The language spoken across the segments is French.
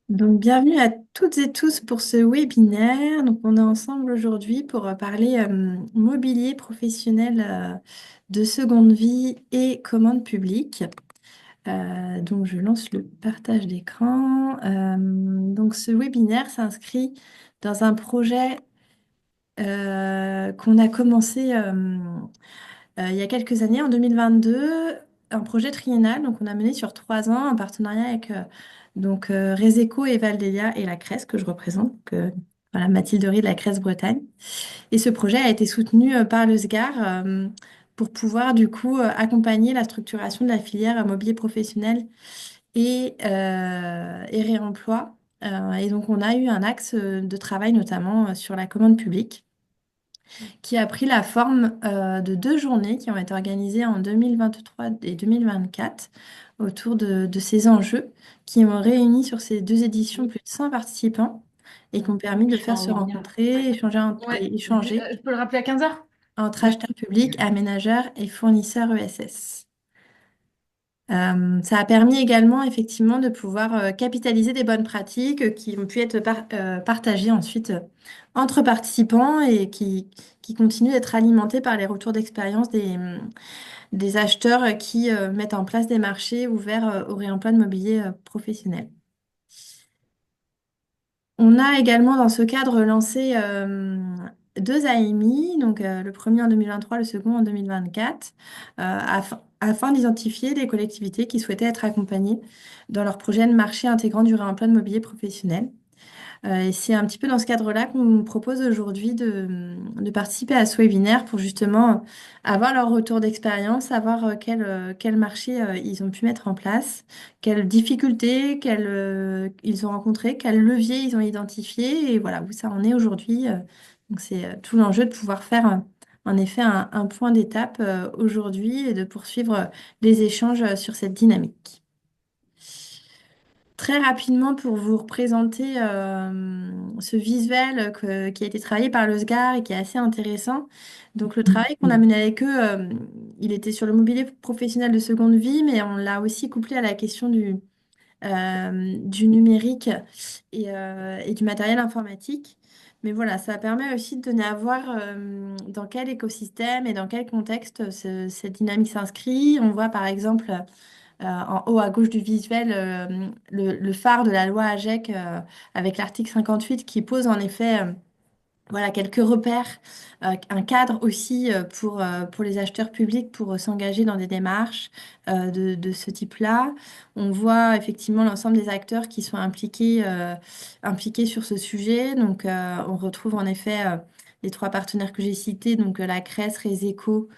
Donc, bienvenue à toutes et tous pour ce webinaire. Donc, on est ensemble aujourd'hui pour parler mobilier professionnel de seconde vie et commande publique. Donc, je lance le partage d'écran. Donc, ce webinaire s'inscrit dans un projet qu'on a commencé il y a quelques années, en 2022, un projet triennal. Donc, on a mené sur 3 ans en partenariat avec Reseco et Valdelia et la CRES que je représente. Donc, voilà, Mathilde Rie de la CRES Bretagne. Et ce projet a été soutenu par le SGAR pour pouvoir du coup accompagner la structuration de la filière mobilier professionnel et réemploi. Et donc, on a eu un axe de travail notamment sur la commande publique qui a pris la forme de 2 journées qui ont été organisées en 2023 et 2024 autour de ces enjeux qui ont réuni sur ces 2 éditions plus de 100 participants et qui ont permis de Je vais faire se en lien. rencontrer, échanger, Ouais, et échanger je peux le rappeler à 15h? entre acheteurs publics, aménageurs et fournisseurs ESS. Ça a permis également effectivement de pouvoir capitaliser des bonnes pratiques qui ont pu être partagées ensuite entre participants et qui continuent d'être alimentées par les retours d'expérience des acheteurs qui mettent en place des marchés ouverts au réemploi de mobilier professionnel. On a également dans ce cadre lancé 2 AMI, donc le premier en 2023, le second en 2024, afin d'identifier les collectivités qui souhaitaient être accompagnées dans leur projet de marché intégrant du réemploi de mobilier professionnel. Et c'est un petit peu dans ce cadre-là qu'on nous propose aujourd'hui de participer à ce webinaire pour justement avoir leur retour d'expérience, savoir quel marché ils ont pu mettre en place, quelles difficultés ils ont rencontrées, quels leviers ils ont identifiés et voilà où ça en est aujourd'hui. Donc c'est tout l'enjeu de pouvoir faire en effet un point d'étape aujourd'hui et de poursuivre les échanges sur cette dynamique. Très rapidement, pour vous représenter ce visuel qui a été travaillé par le SGAR et qui est assez intéressant. Donc, le travail qu'on a mené avec eux, il était sur le mobilier professionnel de seconde vie, mais on l'a aussi couplé à la question du numérique et du matériel informatique. Mais voilà, ça permet aussi de donner à voir dans quel écosystème et dans quel contexte cette dynamique s'inscrit. On voit par exemple en haut à gauche du visuel, le phare de la loi AGEC avec l'article 58 qui pose en effet voilà, quelques repères, un cadre aussi pour les acheteurs publics pour s'engager dans des démarches de ce type-là. On voit effectivement l'ensemble des acteurs qui sont impliqués sur ce sujet. Donc, on retrouve en effet les 3 partenaires que j'ai cités, donc la CRES, Reseco,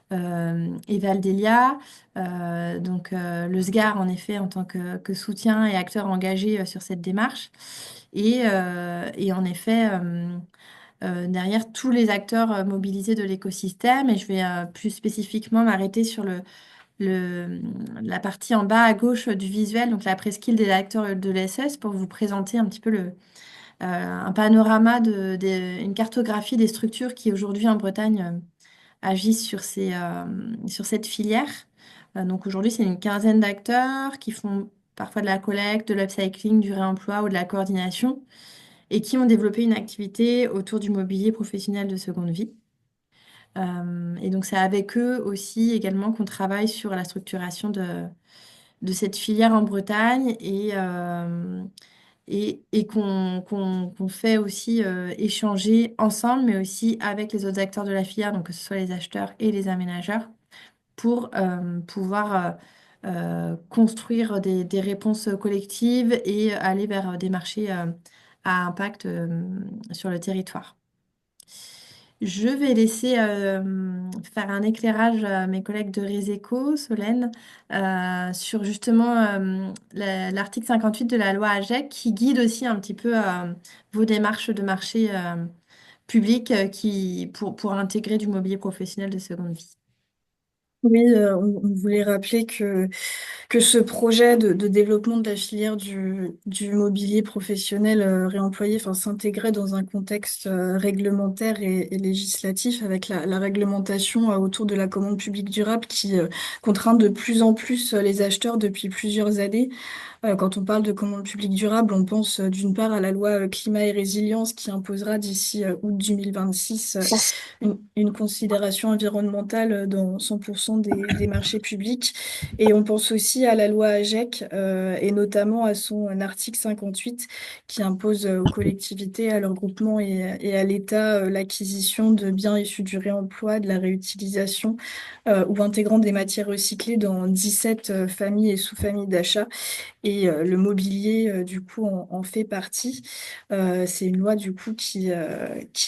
et Valdelia. Le SGAR, en effet, en tant que soutien et acteur engagé sur cette démarche. Et en effet, derrière tous les acteurs mobilisés de l'écosystème, et je vais plus spécifiquement m'arrêter sur le, la partie en bas à gauche du visuel, donc la presqu'île des acteurs de l'ESS, pour vous présenter un petit peu un panorama une cartographie des structures qui aujourd'hui en Bretagne agissent sur cette filière. Donc aujourd'hui, c'est une quinzaine d'acteurs qui font parfois de la collecte, de l'upcycling, du réemploi ou de la coordination et qui ont développé une activité autour du mobilier professionnel de seconde vie. Et donc c'est avec eux aussi également qu'on travaille sur la structuration de cette filière en Bretagne et qu'on fait aussi échanger ensemble, mais aussi avec les autres acteurs de la filière, donc que ce soit les acheteurs et les aménageurs pour pouvoir construire des réponses collectives et aller vers des marchés à impact sur le territoire. Je vais laisser faire un éclairage à mes collègues de Reseco, Solène, sur justement l'article 58 de la loi AGEC qui guide aussi un petit peu vos démarches de marché public pour intégrer du mobilier professionnel de seconde vie. Oui, on voulait rappeler que ce projet de développement de la filière du mobilier professionnel réemployé, enfin, s'intégrait dans un contexte réglementaire et législatif avec la réglementation autour de la commande publique durable qui contraint de plus en plus les acheteurs depuis plusieurs années. Quand on parle de commande publique durable, on pense d'une part à la loi climat et résilience qui imposera d'ici août 2026 une considération environnementale dans 100% des marchés publics. Et on pense aussi à la loi AGEC et notamment à son article 58 qui impose aux collectivités, à leurs groupements et à l'État l'acquisition de biens issus du réemploi, de la réutilisation ou intégrant des matières recyclées dans 17 familles et sous-familles d'achat. Et le mobilier, du coup, en fait partie. C'est une loi, du coup, qui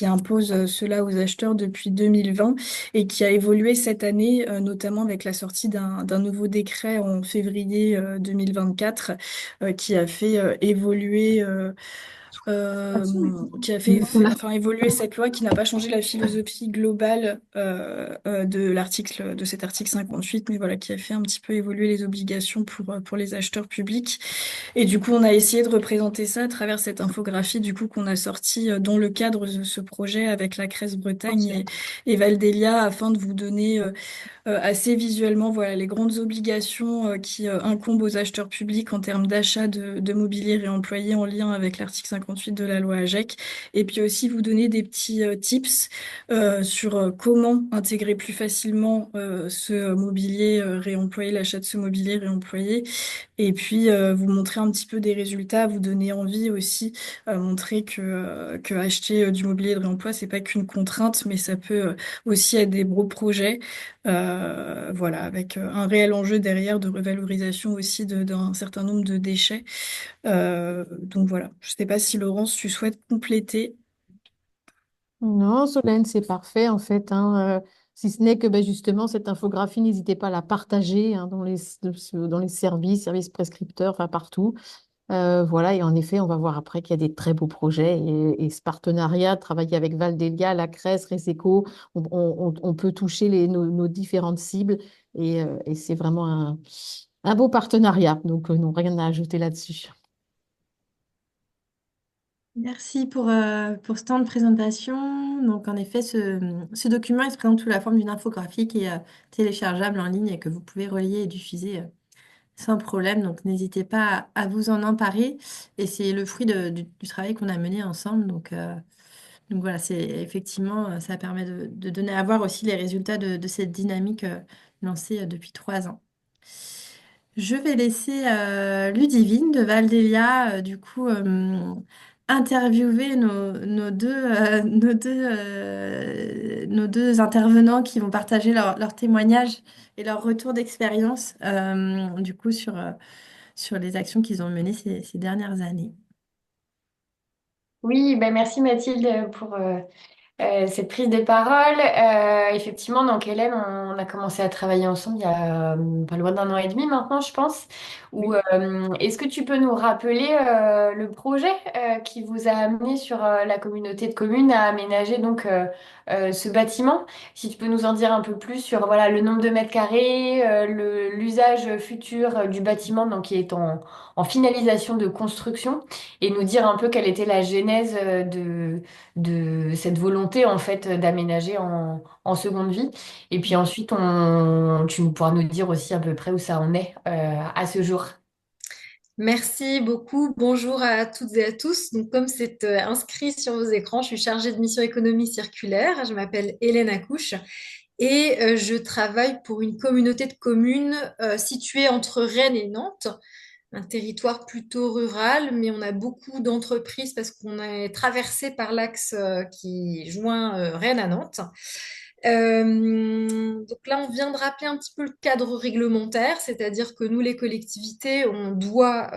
impose cela aux acheteurs depuis 2020 et qui a évolué cette année, notamment avec la sortie d'un nouveau décret en février 2024, qui a fait évoluer qui a fait enfin, évoluer cette loi qui n'a pas changé la philosophie globale de cet article 58, mais voilà, qui a fait un petit peu évoluer les obligations pour les acheteurs publics. Et du coup, on a essayé de représenter ça à travers cette infographie du coup qu'on a sortie dans le cadre de ce projet avec la Crèce Bretagne et Valdelia afin de vous donner assez visuellement, voilà, les grandes obligations qui incombent aux acheteurs publics en termes d'achat de mobilier réemployé en lien avec l'article 58 de la loi AGEC. Et puis aussi vous donner des petits tips sur comment intégrer plus facilement ce mobilier réemployé, l'achat de ce mobilier réemployé. Et puis vous montrer un petit peu des résultats, vous donner envie aussi, montrer que acheter du mobilier de réemploi, c'est pas qu'une contrainte, mais ça peut aussi être des beaux projets. Voilà, avec un réel enjeu derrière de revalorisation aussi d'un certain nombre de déchets. Donc voilà, je ne sais pas si Laurence, tu souhaites compléter. Non, Solène, c'est parfait en fait, hein, si ce n'est que ben, justement, cette infographie, n'hésitez pas à la partager, hein, dans les services prescripteurs, enfin partout. Voilà, et en effet, on va voir après qu'il y a des très beaux projets et ce partenariat, travailler avec Valdelia, la Crèce, Reseco, on peut toucher nos différentes cibles et c'est vraiment un beau partenariat. Donc, non, rien à ajouter là-dessus. Merci pour ce temps de présentation. Donc, en effet, ce document, il se présente sous la forme d'une infographie qui est téléchargeable en ligne et que vous pouvez relier et diffuser sans problème. Donc, n'hésitez pas à vous en emparer. Et c'est le fruit du travail qu'on a mené ensemble. Donc voilà, c'est effectivement, ça permet de donner à voir aussi les résultats de cette dynamique lancée depuis 3 ans. Je vais laisser Ludivine de Valdélia, du coup, interviewer nos deux intervenants qui vont partager leur témoignage et leur retour d'expérience, du coup, sur les actions qu'ils ont menées ces dernières années. Oui, ben merci Mathilde pour cette prise de parole. Effectivement, donc Hélène, on a commencé à travailler ensemble il y a pas loin d'un an et demi maintenant, je pense. Est-ce que tu peux nous rappeler le projet qui vous a amené sur la communauté de communes à aménager donc ce bâtiment? Si tu peux nous en dire un peu plus sur voilà le nombre de mètres carrés, l'usage futur du bâtiment donc qui est en finalisation de construction et nous dire un peu quelle était la genèse de cette volonté en fait d'aménager en seconde vie. Et puis ensuite, tu pourras nous dire aussi à peu près où ça en est à ce jour. Merci beaucoup. Bonjour à toutes et à tous. Donc, comme c'est inscrit sur vos écrans, je suis chargée de mission économie circulaire. Je m'appelle Hélène Accouche et je travaille pour une communauté de communes située entre Rennes et Nantes, un territoire plutôt rural, mais on a beaucoup d'entreprises parce qu'on est traversé par l'axe qui joint Rennes à Nantes. Donc là, on vient de rappeler un petit peu le cadre réglementaire, c'est-à-dire que nous, les collectivités, on doit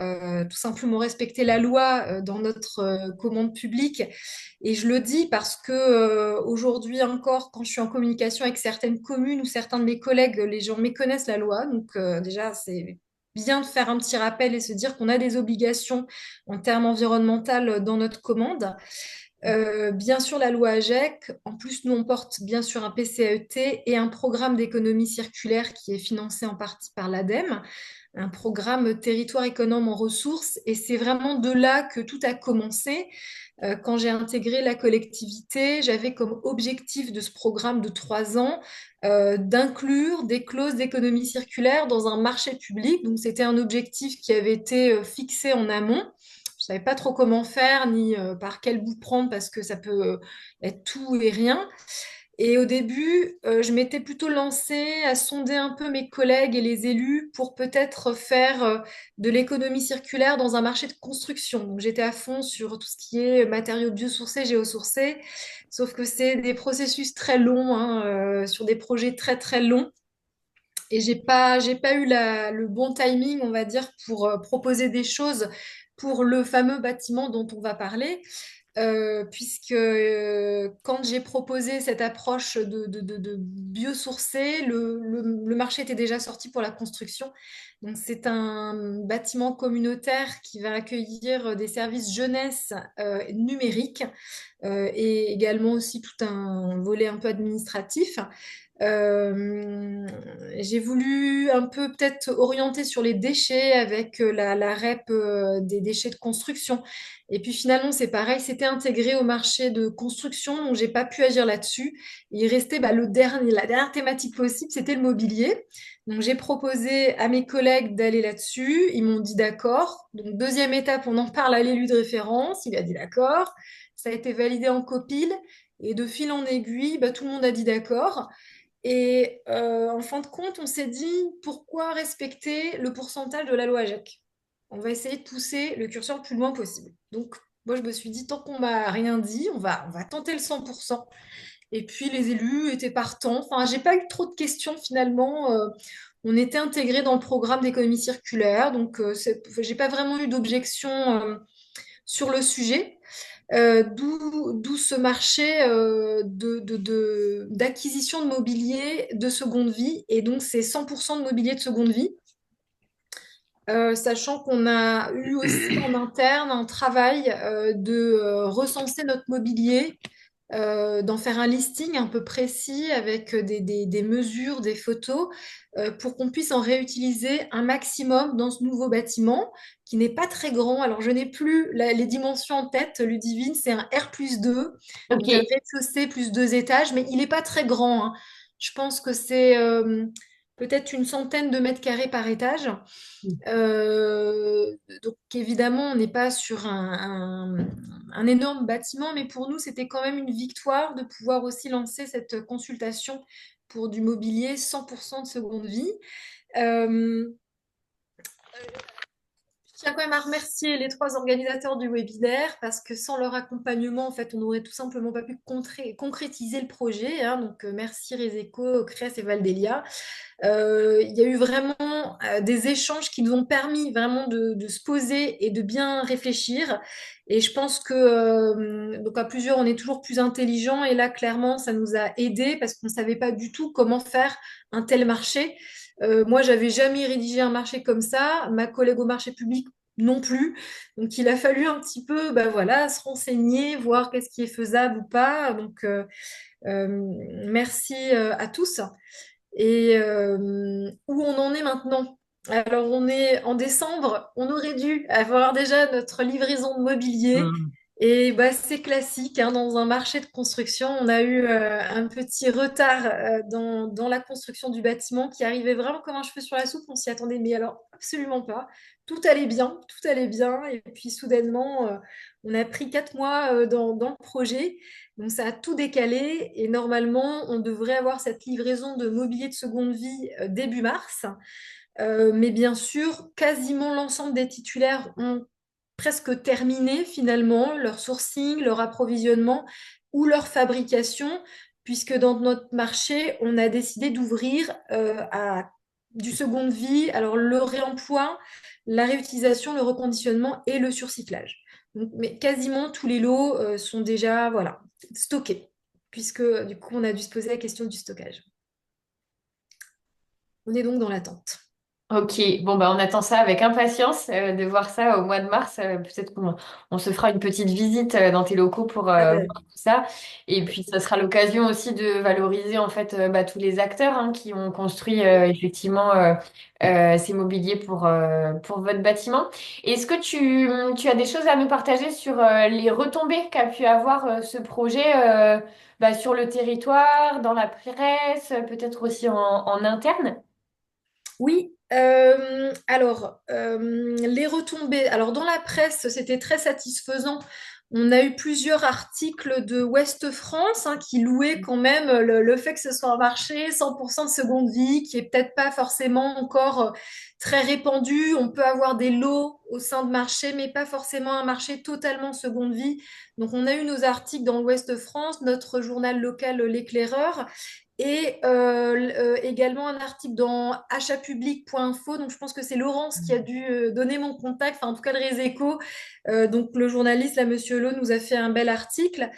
tout simplement respecter la loi dans notre commande publique. Et je le dis parce que aujourd'hui encore, quand je suis en communication avec certaines communes ou certains de mes collègues, les gens méconnaissent la loi. Donc déjà, c'est bien de faire un petit rappel et se dire qu'on a des obligations en termes environnementaux dans notre commande. Bien sûr, la loi AGEC. En plus, nous, on porte bien sûr un PCAET et un programme d'économie circulaire qui est financé en partie par l'ADEME, un programme territoire économe en ressources. Et c'est vraiment de là que tout a commencé. Quand j'ai intégré la collectivité, j'avais comme objectif de ce programme de 3 ans d'inclure des clauses d'économie circulaire dans un marché public. Donc, c'était un objectif qui avait été fixé en amont. Je savais pas trop comment faire ni par quel bout prendre parce que ça peut être tout et rien. Et au début, je m'étais plutôt lancée à sonder un peu mes collègues et les élus pour peut-être faire de l'économie circulaire dans un marché de construction. Donc j'étais à fond sur tout ce qui est matériaux biosourcés, géosourcés, sauf que c'est des processus très longs, hein, sur des projets très très longs. Et j'ai pas eu le bon timing, on va dire, pour proposer des choses pour le fameux bâtiment dont on va parler, puisque quand j'ai proposé cette approche de biosourcé, le marché était déjà sorti pour la construction. Donc c'est un bâtiment communautaire qui va accueillir des services jeunesse numériques et également aussi tout un volet un peu administratif. J'ai voulu un peu peut-être orienter sur les déchets avec la REP des déchets de construction. Et puis finalement, c'est pareil, c'était intégré au marché de construction, donc j'ai pas pu agir là-dessus. Il restait la dernière thématique possible, c'était le mobilier. Donc j'ai proposé à mes collègues d'aller là-dessus. Ils m'ont dit d'accord. Donc deuxième étape, on en parle à l'élu de référence. Il a dit d'accord. Ça a été validé en copile. Et de fil en aiguille, tout le monde a dit d'accord. Et en fin de compte, on s'est dit pourquoi respecter le pourcentage de la loi AGEC? On va essayer de pousser le curseur le plus loin possible. Donc, moi, je me suis dit, tant qu'on m'a rien dit, on va tenter le 100%. Et puis, les élus étaient partants. Enfin, j'ai pas eu trop de questions finalement. On était intégrés dans le programme d'économie circulaire. Donc, j'ai pas vraiment eu d'objection sur le sujet. D'où ce marché d'acquisition de mobilier de seconde vie. Et donc, c'est 100% de mobilier de seconde vie. Sachant qu'on a eu aussi en interne un travail de recenser notre mobilier, d'en faire un listing un peu précis avec des mesures, des photos, pour qu'on puisse en réutiliser un maximum dans ce nouveau bâtiment qui n'est pas très grand. Alors, je n'ai plus les dimensions en tête. Ludivine, c'est un R+2, Ok. donc un rez-de-chaussée plus 2 étages, mais il n'est pas très grand, hein. Je pense que c'est peut-être une centaine de mètres carrés par étage. Donc évidemment, on n'est pas sur un énorme bâtiment, mais pour nous, c'était quand même une victoire de pouvoir aussi lancer cette consultation pour du mobilier 100% de seconde vie. Euh, je tiens quand même à remercier les 3 organisateurs du webinaire parce que sans leur accompagnement, en fait, on n'aurait tout simplement pas pu concrétiser le projet, hein. Donc, merci Reseco, CRES et Valdelia. Il y a eu vraiment des échanges qui nous ont permis vraiment de se poser et de bien réfléchir. Et je pense que donc à plusieurs, on est toujours plus intelligent. Et là, clairement, ça nous a aidés parce qu'on ne savait pas du tout comment faire un tel marché. Moi, j'avais jamais rédigé un marché comme ça. Ma collègue au marché public non plus. Donc, il a fallu un petit peu, voilà, se renseigner, voir qu'est-ce qui est faisable ou pas. Donc, merci à tous. Et où on en est maintenant? Alors, on est en décembre, on aurait dû avoir déjà notre livraison de mobilier. Hmm. Et c'est classique, hein, dans un marché de construction, on a eu un petit retard dans la construction du bâtiment qui arrivait vraiment comme un cheveu sur la soupe. On s'y attendait, mais alors absolument pas. Tout allait bien, tout allait bien. Et puis soudainement, on a pris 4 mois dans le projet. Donc ça a tout décalé et normalement, on devrait avoir cette livraison de mobilier de seconde vie début mars. Mais bien sûr, quasiment l'ensemble des titulaires ont presque terminé finalement leur sourcing, leur approvisionnement ou leur fabrication, puisque dans notre marché, on a décidé d'ouvrir à du seconde vie, alors le réemploi, la réutilisation, le reconditionnement et le surcyclage. Donc, mais quasiment tous les lots sont déjà voilà, stockés, puisque du coup, on a dû se poser la question du stockage. On est donc dans l'attente. Ok, bon bah on attend ça avec impatience de voir ça au mois de mars. Peut-être qu'on se fera une petite visite dans tes locaux pour Ah voir ben, tout ça. Et puis ça sera l'occasion aussi de valoriser en fait bah, tous les acteurs hein, qui ont construit effectivement ces mobiliers pour votre bâtiment. Est-ce que tu as des choses à nous partager sur les retombées qu'a pu avoir ce projet bah, sur le territoire, dans la presse, peut-être aussi en interne? Oui, alors les retombées. Alors dans la presse, c'était très satisfaisant. On a eu plusieurs articles de Ouest France hein, qui louaient quand même le fait que ce soit un marché 100% de seconde vie, qui est peut-être pas forcément encore très répandu. On peut avoir des lots au sein de marchés, mais pas forcément un marché totalement seconde vie. Donc on a eu nos articles dans l'Ouest France, notre journal local L'Éclaireur et également un article dans achatpublic.info. Donc, je pense que c'est Laurence qui a dû donner mon contact, enfin, en tout cas, le Réséco. Donc, le journaliste, là, Monsieur Lo, nous a fait un bel article.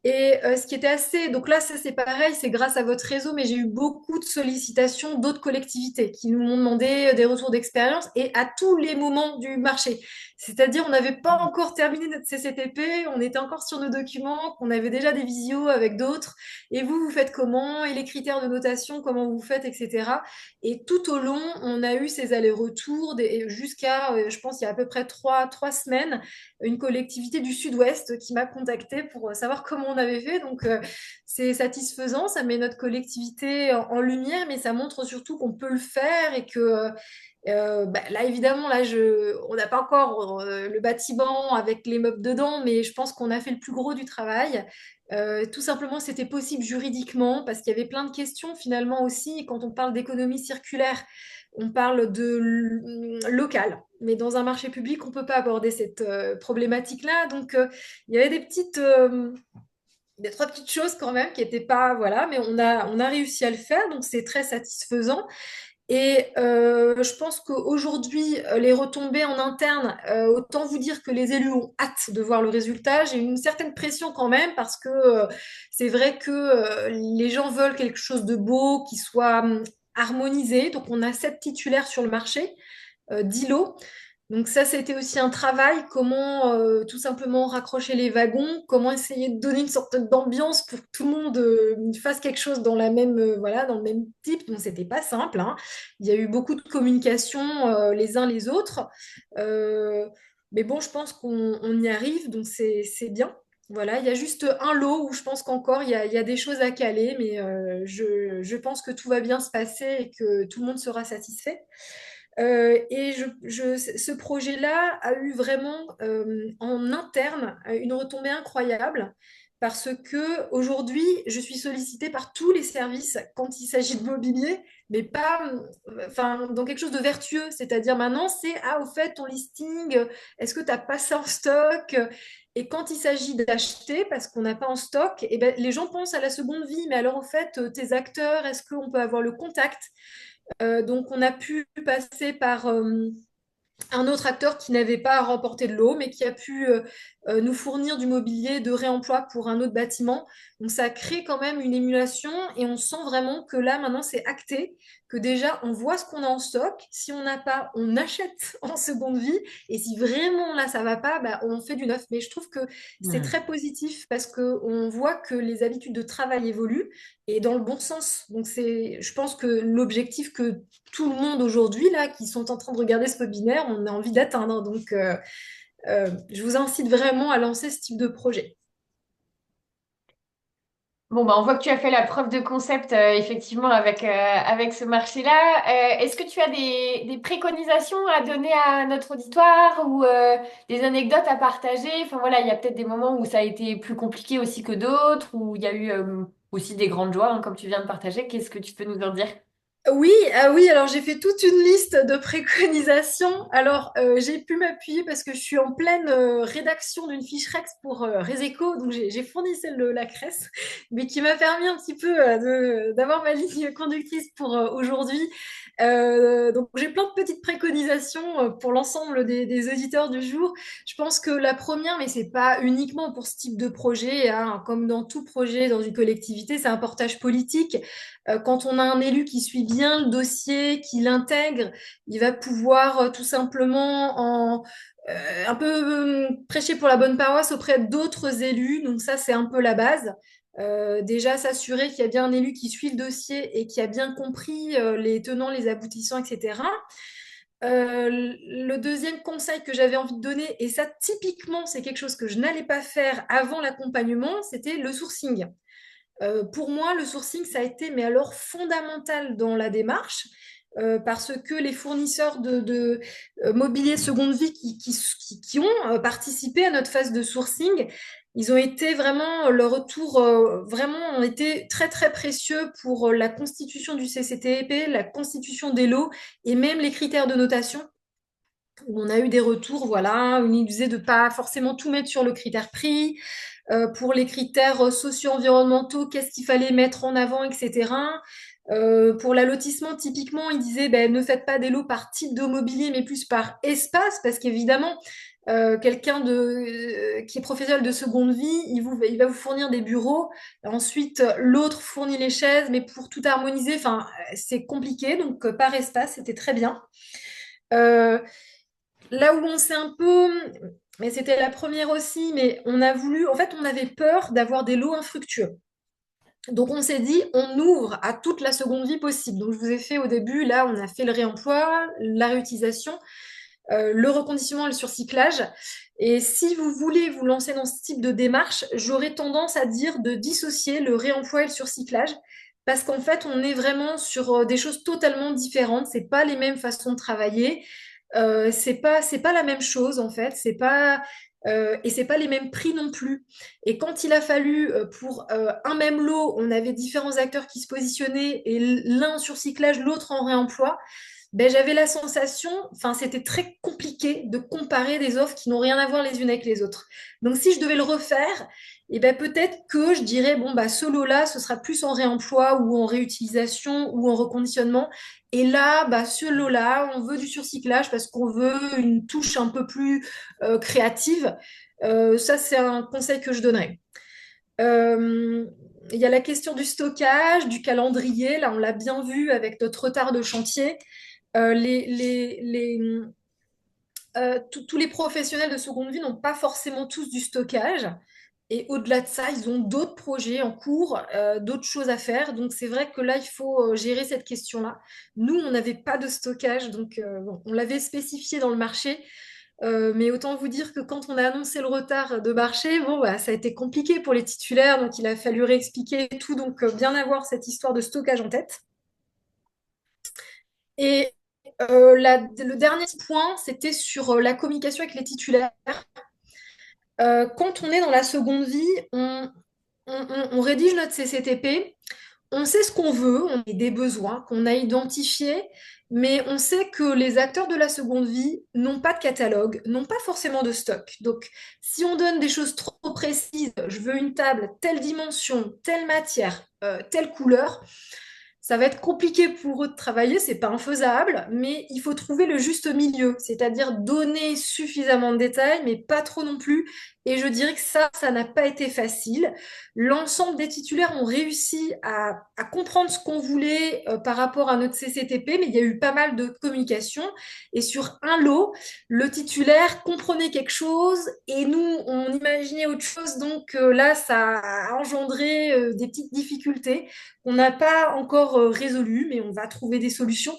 Et ce qui était assez, donc là, ça c'est pareil, c'est grâce à votre réseau, mais j'ai eu beaucoup de sollicitations d'autres collectivités qui nous ont demandé des retours d'expérience et à tous les moments du marché. C'est-à-dire, on n'avait pas encore terminé notre CCTP, on était encore sur nos documents, qu'on avait déjà des visios avec d'autres. Et vous, vous faites comment? Et les critères de notation, comment vous faites, etc. Et tout au long, on a eu ces allers-retours jusqu'à, je pense, il y a à peu près trois semaines une collectivité du Sud-Ouest qui m'a contactée pour savoir comment on avait fait. Donc, c'est satisfaisant, ça met notre collectivité en lumière, mais ça montre surtout qu'on peut le faire et que bah, là, évidemment, on n'a pas encore le bâtiment avec les meubles dedans, mais je pense qu'on a fait le plus gros du travail. Tout simplement, c'était possible juridiquement parce qu'il y avait plein de questions finalement aussi. Quand on parle d'économie circulaire, on parle de local, mais dans un marché public, on ne peut pas aborder cette problématique-là. Donc, il y avait des trois petites choses quand même qui n'étaient pas, voilà, mais on a réussi à le faire, donc c'est très satisfaisant. Et je pense qu'aujourd'hui, les retombées en interne, autant vous dire que les élus ont hâte de voir le résultat. J'ai une certaine pression quand même parce que c'est vrai que les gens veulent quelque chose de beau, qui soit harmonisé. Donc on a 7 titulaires sur le marché d'îlots. Donc ça, c'était aussi un travail, comment tout simplement raccrocher les wagons, comment essayer de donner une sorte d'ambiance pour que tout le monde fasse quelque chose dans la même, voilà, dans le même type. Donc c'était pas simple, hein. Il y a eu beaucoup de communication les uns les autres. Euh, mais bon, je pense qu'on y arrive, donc c'est bien. Voilà, il y a juste un lot où je pense qu'encore il y a des choses à caler, mais je pense que tout va bien se passer et que tout le monde sera satisfait. Et ce projet-là a eu vraiment en interne une retombée incroyable parce que aujourd'hui, je suis sollicitée par tous les services quand il s'agit de mobilier, mais pas enfin, dans quelque chose de vertueux. C'est-à-dire maintenant, c'est ah, au fait, ton listing, est-ce que tu n'as pas ça en stock? Et quand il s'agit d'acheter, parce qu'on n'a pas en stock, eh ben, les gens pensent à la seconde vie. Mais alors, au fait, tes acteurs, est-ce qu'on peut avoir le contact? Donc, on a pu passer par un autre acteur qui n'avait pas remporté de l'eau, mais qui a pu nous fournir du mobilier de réemploi pour un autre bâtiment. Donc ça crée quand même une émulation et on sent vraiment que là, maintenant, c'est acté, que déjà, on voit ce qu'on a en stock. Si on n'a pas, on achète en seconde vie. Et si vraiment là, ça va pas, bah, on fait du neuf. Mais je trouve que c'est très positif parce qu'on voit que les habitudes de travail évoluent et dans le bon sens. Donc je pense que l'objectif que tout le monde aujourd'hui, là, qui sont en train de regarder ce webinaire, on a envie d'atteindre. Donc, je vous incite vraiment à lancer ce type de projet. Bon, bah, on voit que tu as fait la preuve de concept effectivement avec ce marché-là. Est-ce que tu as des préconisations à donner à notre auditoire ou des anecdotes à partager? Enfin voilà, il y a peut-être des moments où ça a été plus compliqué aussi que d'autres, où il y a eu aussi des grandes joies, hein, comme tu viens de partager. Qu'est-ce que tu peux nous en dire? Oui, ah oui, alors j'ai fait toute une liste de préconisations. Alors, j'ai pu m'appuyer parce que je suis en pleine rédaction d'une fiche Rex pour Reseco, donc j'ai fourni celle de la Cresse, mais qui m'a permis un petit peu d'avoir ma ligne conductrice pour aujourd'hui. Donc, j'ai plein de petites préconisations pour l'ensemble des auditeurs du jour. Je pense que la première, mais c'est pas uniquement pour ce type de projet, hein, comme dans tout projet dans une collectivité, c'est un portage politique. Quand on a un élu qui suit bien le dossier, qui l'intègre, il va pouvoir tout simplement un peu prêcher pour la bonne paroisse auprès d'autres élus. Donc ça, c'est un peu la base. Déjà, s'assurer qu'il y a bien un élu qui suit le dossier et qui a bien compris les tenants, les aboutissants, etc. Le deuxième conseil que j'avais envie de donner, et ça typiquement c'est quelque chose que je n'allais pas faire avant l'accompagnement, c'était le sourcing. Pour moi, le sourcing, ça a été, mais alors fondamental dans la démarche, parce que les fournisseurs de mobilier seconde vie qui ont participé à notre phase de sourcing, ils ont été vraiment, leur retour vraiment ont été très très précieux pour la constitution du CCTP, la constitution des lots et même les critères de notation. On a eu des retours, voilà, ils disaient de pas forcément tout mettre sur le critère prix, pour les critères socio-environnementaux, qu'est-ce qu'il fallait mettre en avant, etc. Pour l'allotissement, typiquement, il disait ben, ne faites pas des lots par type de mobilier, mais plus par espace, parce qu'évidemment, quelqu'un qui est professionnel de seconde vie, il va vous fournir des bureaux. Ensuite, l'autre fournit les chaises, mais pour tout harmoniser, enfin, c'est compliqué. Donc, par espace, c'était très bien. Euh, Là où on s'est un peu, mais c'était la première aussi, mais on a voulu, en fait, on avait peur d'avoir des lots infructueux. Donc on s'est dit, on ouvre à toute la seconde vie possible. Donc je vous ai fait au début, là, on a fait le réemploi, la réutilisation, le reconditionnement et le surcyclage. Et si vous voulez vous lancer dans ce type de démarche, j'aurais tendance à dire de dissocier le réemploi et le surcyclage. Parce qu'en fait, on est vraiment sur des choses totalement différentes. C'est pas les mêmes façons de travailler. C'est pas la même chose en fait, et c'est pas les mêmes prix non plus. Et quand il a fallu pour un même lot, on avait différents acteurs qui se positionnaient et l'un en surcyclage, l'autre en réemploi. Ben, j'avais la sensation, enfin c'était très compliqué de comparer des offres qui n'ont rien à voir les unes avec les autres. Donc si je devais le refaire, et ben peut-être que je dirais bon bah ce lot-là, ce sera plus en réemploi ou en réutilisation ou en reconditionnement. Et là, bah, ce lot-là, on veut du surcyclage parce qu'on veut une touche un peu plus créative. Ça, c'est un conseil que je donnerais. Euh, il y a la question du stockage, du calendrier. Là, on l'a bien vu avec notre retard de chantier. Tous les professionnels de seconde vie n'ont pas forcément tous du stockage. Et au-delà de ça, ils ont d'autres projets en cours, d'autres choses à faire. Donc c'est vrai que là, il faut gérer cette question-là. Nous, on n'avait pas de stockage, donc bon, on l'avait spécifié dans le marché. Mais autant vous dire que quand on a annoncé le retard de marché, bon, bah, ça a été compliqué pour les titulaires, donc il a fallu réexpliquer tout, donc bien avoir cette histoire de stockage en tête. Et le dernier point, c'était sur la communication avec les titulaires. Quand on est dans la seconde vie, on rédige notre CCTP, on sait ce qu'on veut, on a des besoins qu'on a identifiés, mais on sait que les acteurs de la seconde vie n'ont pas de catalogue, n'ont pas forcément de stock. Donc, si on donne des choses trop précises, je veux une table, telle dimension, telle matière, telle couleur, ça va être compliqué pour eux de travailler, c'est pas infaisable, mais il faut trouver le juste milieu, c'est-à-dire donner suffisamment de détails, mais pas trop non plus. Et je dirais que ça n'a pas été facile. L'ensemble des titulaires ont réussi à comprendre ce qu'on voulait par rapport à notre CCTP, mais il y a eu pas mal de communication. Et sur un lot, le titulaire comprenait quelque chose et nous, on imaginait autre chose. Donc là, ça a engendré des petites difficultés qu'on n'a pas encore résolues, mais on va trouver des solutions.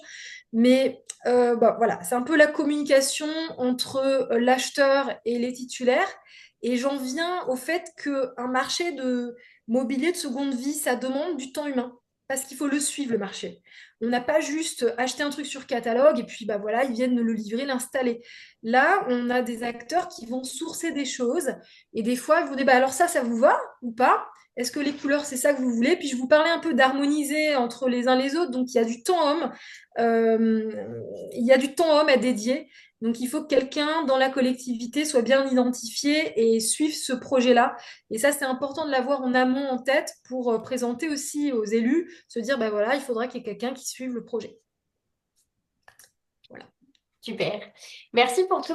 Mais bah, voilà, c'est un peu la communication entre l'acheteur et les titulaires. Et j'en viens au fait qu'un marché de mobilier de seconde vie, ça demande du temps humain, parce qu'il faut le suivre, le marché. On n'a pas juste acheté un truc sur catalogue et puis bah voilà, ils viennent le livrer, l'installer. Là, on a des acteurs qui vont sourcer des choses et des fois, ils vont dire bah alors ça vous va ou pas? Est-ce que les couleurs, c'est ça que vous voulez? Puis je vous parlais un peu d'harmoniser entre les uns les autres, donc il y a du temps homme, il y a du temps homme à dédier. Donc, il faut que quelqu'un dans la collectivité soit bien identifié et suive ce projet-là. Et ça, c'est important de l'avoir en amont en tête pour présenter aussi aux élus, se dire, ben voilà, il faudra qu'il y ait quelqu'un qui suive le projet. Voilà. Super. Merci pour tous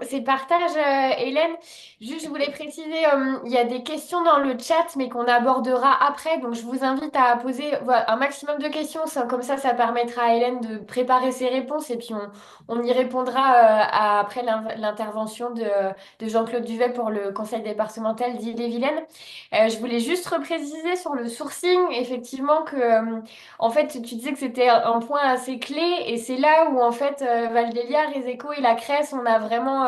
ces partages, Hélène. Juste, je voulais préciser, il y a des questions dans le chat, mais qu'on abordera après. Donc, je vous invite à poser voilà, un maximum de questions. Comme ça permettra à Hélène de préparer ses réponses. Et puis, on y répondra après l'intervention de Jean-Claude Duvet pour le conseil départemental d'Ille-et-Vilaine. Je voulais juste repréciser sur le sourcing, effectivement, que en fait, tu disais que c'était un point assez clé et c'est là où, en fait, Valdélia, Reseco et la CRES, on a vraiment,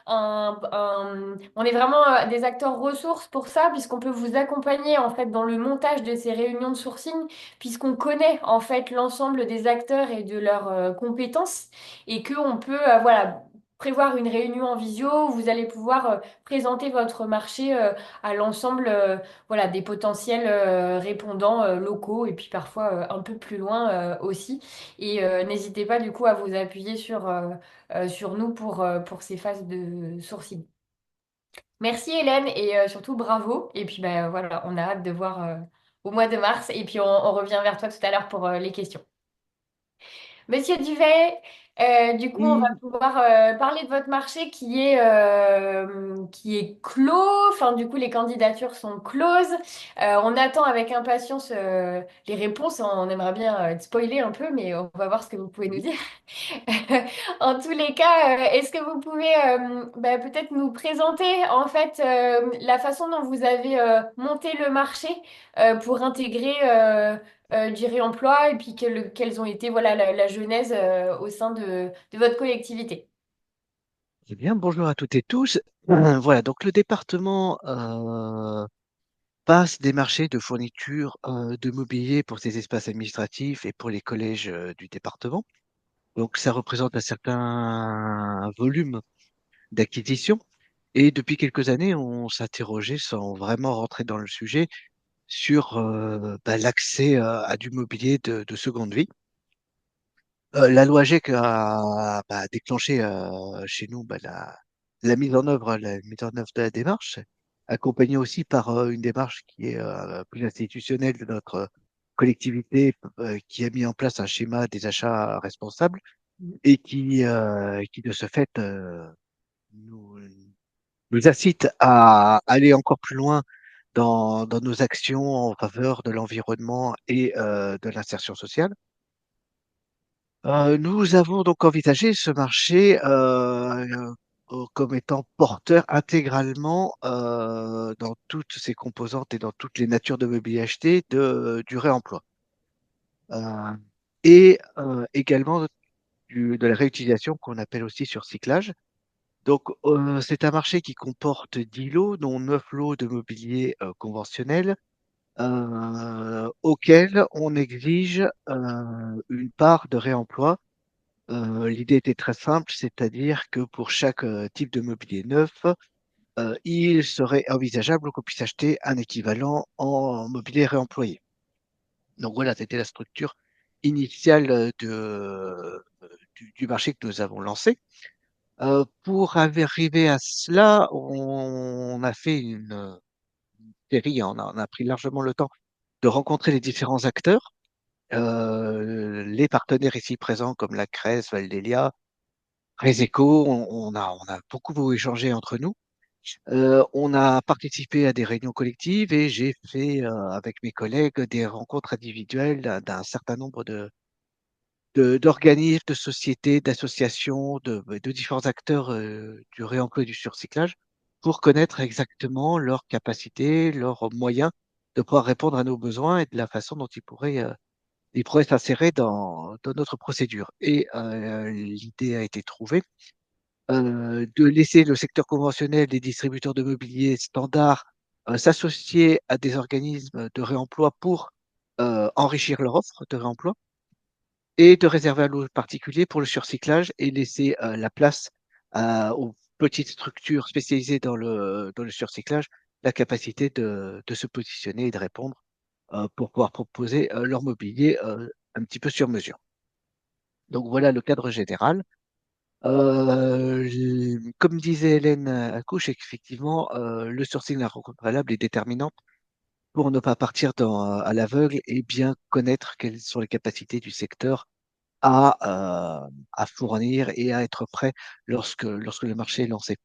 on est vraiment des acteurs ressources pour ça, puisqu'on peut vous accompagner, en fait, dans le montage de ces réunions de sourcing, puisqu'on connaît, en fait, l'ensemble des acteurs et de leurs compétences et qu'on peut, voilà, prévoir une réunion en visio où vous allez pouvoir présenter votre marché à l'ensemble voilà, des potentiels répondants locaux et puis parfois un peu plus loin aussi. Et n'hésitez pas du coup à vous appuyer sur nous pour ces phases de sourcing. Merci Hélène et surtout bravo. Et puis ben, voilà, on a hâte de voir au mois de mars et puis on revient vers toi tout à l'heure pour les questions. Monsieur Duvet, du coup, on va Oui. pouvoir parler de votre marché qui est clos. Enfin, du coup, les candidatures sont closes. On attend avec impatience les réponses. On aimerait bien être spoilé un peu, mais on va voir ce que vous pouvez nous dire. En tous les cas, est-ce que vous pouvez peut-être nous présenter en fait la façon dont vous avez monté le marché pour intégrer du réemploi et puis quelles ont été voilà, la genèse au sein de votre collectivité? Eh bien, bonjour à toutes et tous. Voilà, donc le département passe des marchés de fourniture de mobilier pour ses espaces administratifs et pour les collèges du département. Donc, ça représente un certain volume d'acquisition. Et depuis quelques années, on s'interrogeait sans vraiment rentrer dans le sujet sur l'accès à du mobilier de seconde vie. La loi GEC a déclenché chez nous la mise en œuvre de la démarche, accompagnée aussi par une démarche qui est plus institutionnelle de notre collectivité, qui a mis en place un schéma des achats responsables et qui de ce fait nous, nous incite à aller encore plus loin dans nos actions en faveur de l'environnement et de l'insertion sociale. Nous avons donc envisagé ce marché comme étant porteur intégralement dans toutes ses composantes et dans toutes les natures de mobilier acheté du réemploi. Euh, et également de la réutilisation qu'on appelle aussi surcyclage. Donc, c'est un marché qui comporte 10 lots, dont 9 lots de mobilier conventionnel, auxquels on exige une part de réemploi. L'idée était très simple, c'est-à-dire que pour chaque type de mobilier neuf, il serait envisageable qu'on puisse acheter un équivalent en mobilier réemployé. Donc voilà, c'était la structure initiale du marché que nous avons lancé. Pour arriver à cela, on a fait une série, on a pris largement le temps de rencontrer les différents acteurs, les partenaires ici présents comme la CRES, Valdélia, Reseco, on a beaucoup échangé entre nous. On a participé à des réunions collectives et j'ai fait avec mes collègues des rencontres individuelles d'un certain nombre d'organismes, de sociétés, d'associations, de différents acteurs du réemploi et du surcyclage pour connaître exactement leurs capacités, leurs moyens de pouvoir répondre à nos besoins et de la façon dont ils pourraient s'insérer dans notre procédure. Et l'idée a été trouvée de laisser le secteur conventionnel des distributeurs de mobilier standard s'associer à des organismes de réemploi pour enrichir leur offre de réemploi et de réserver un lot particulier pour le surcyclage et laisser la place aux petites structures spécialisées dans le surcyclage la capacité de se positionner et de répondre pour pouvoir proposer leur mobilier un petit peu sur mesure. Donc voilà le cadre général. Comme disait Hélène Accouche, effectivement, le sourcing de la rencontre préalable est déterminante pour ne pas partir à l'aveugle et bien connaître quelles sont les capacités du secteur à fournir et à être prêt lorsque le marché est lancé.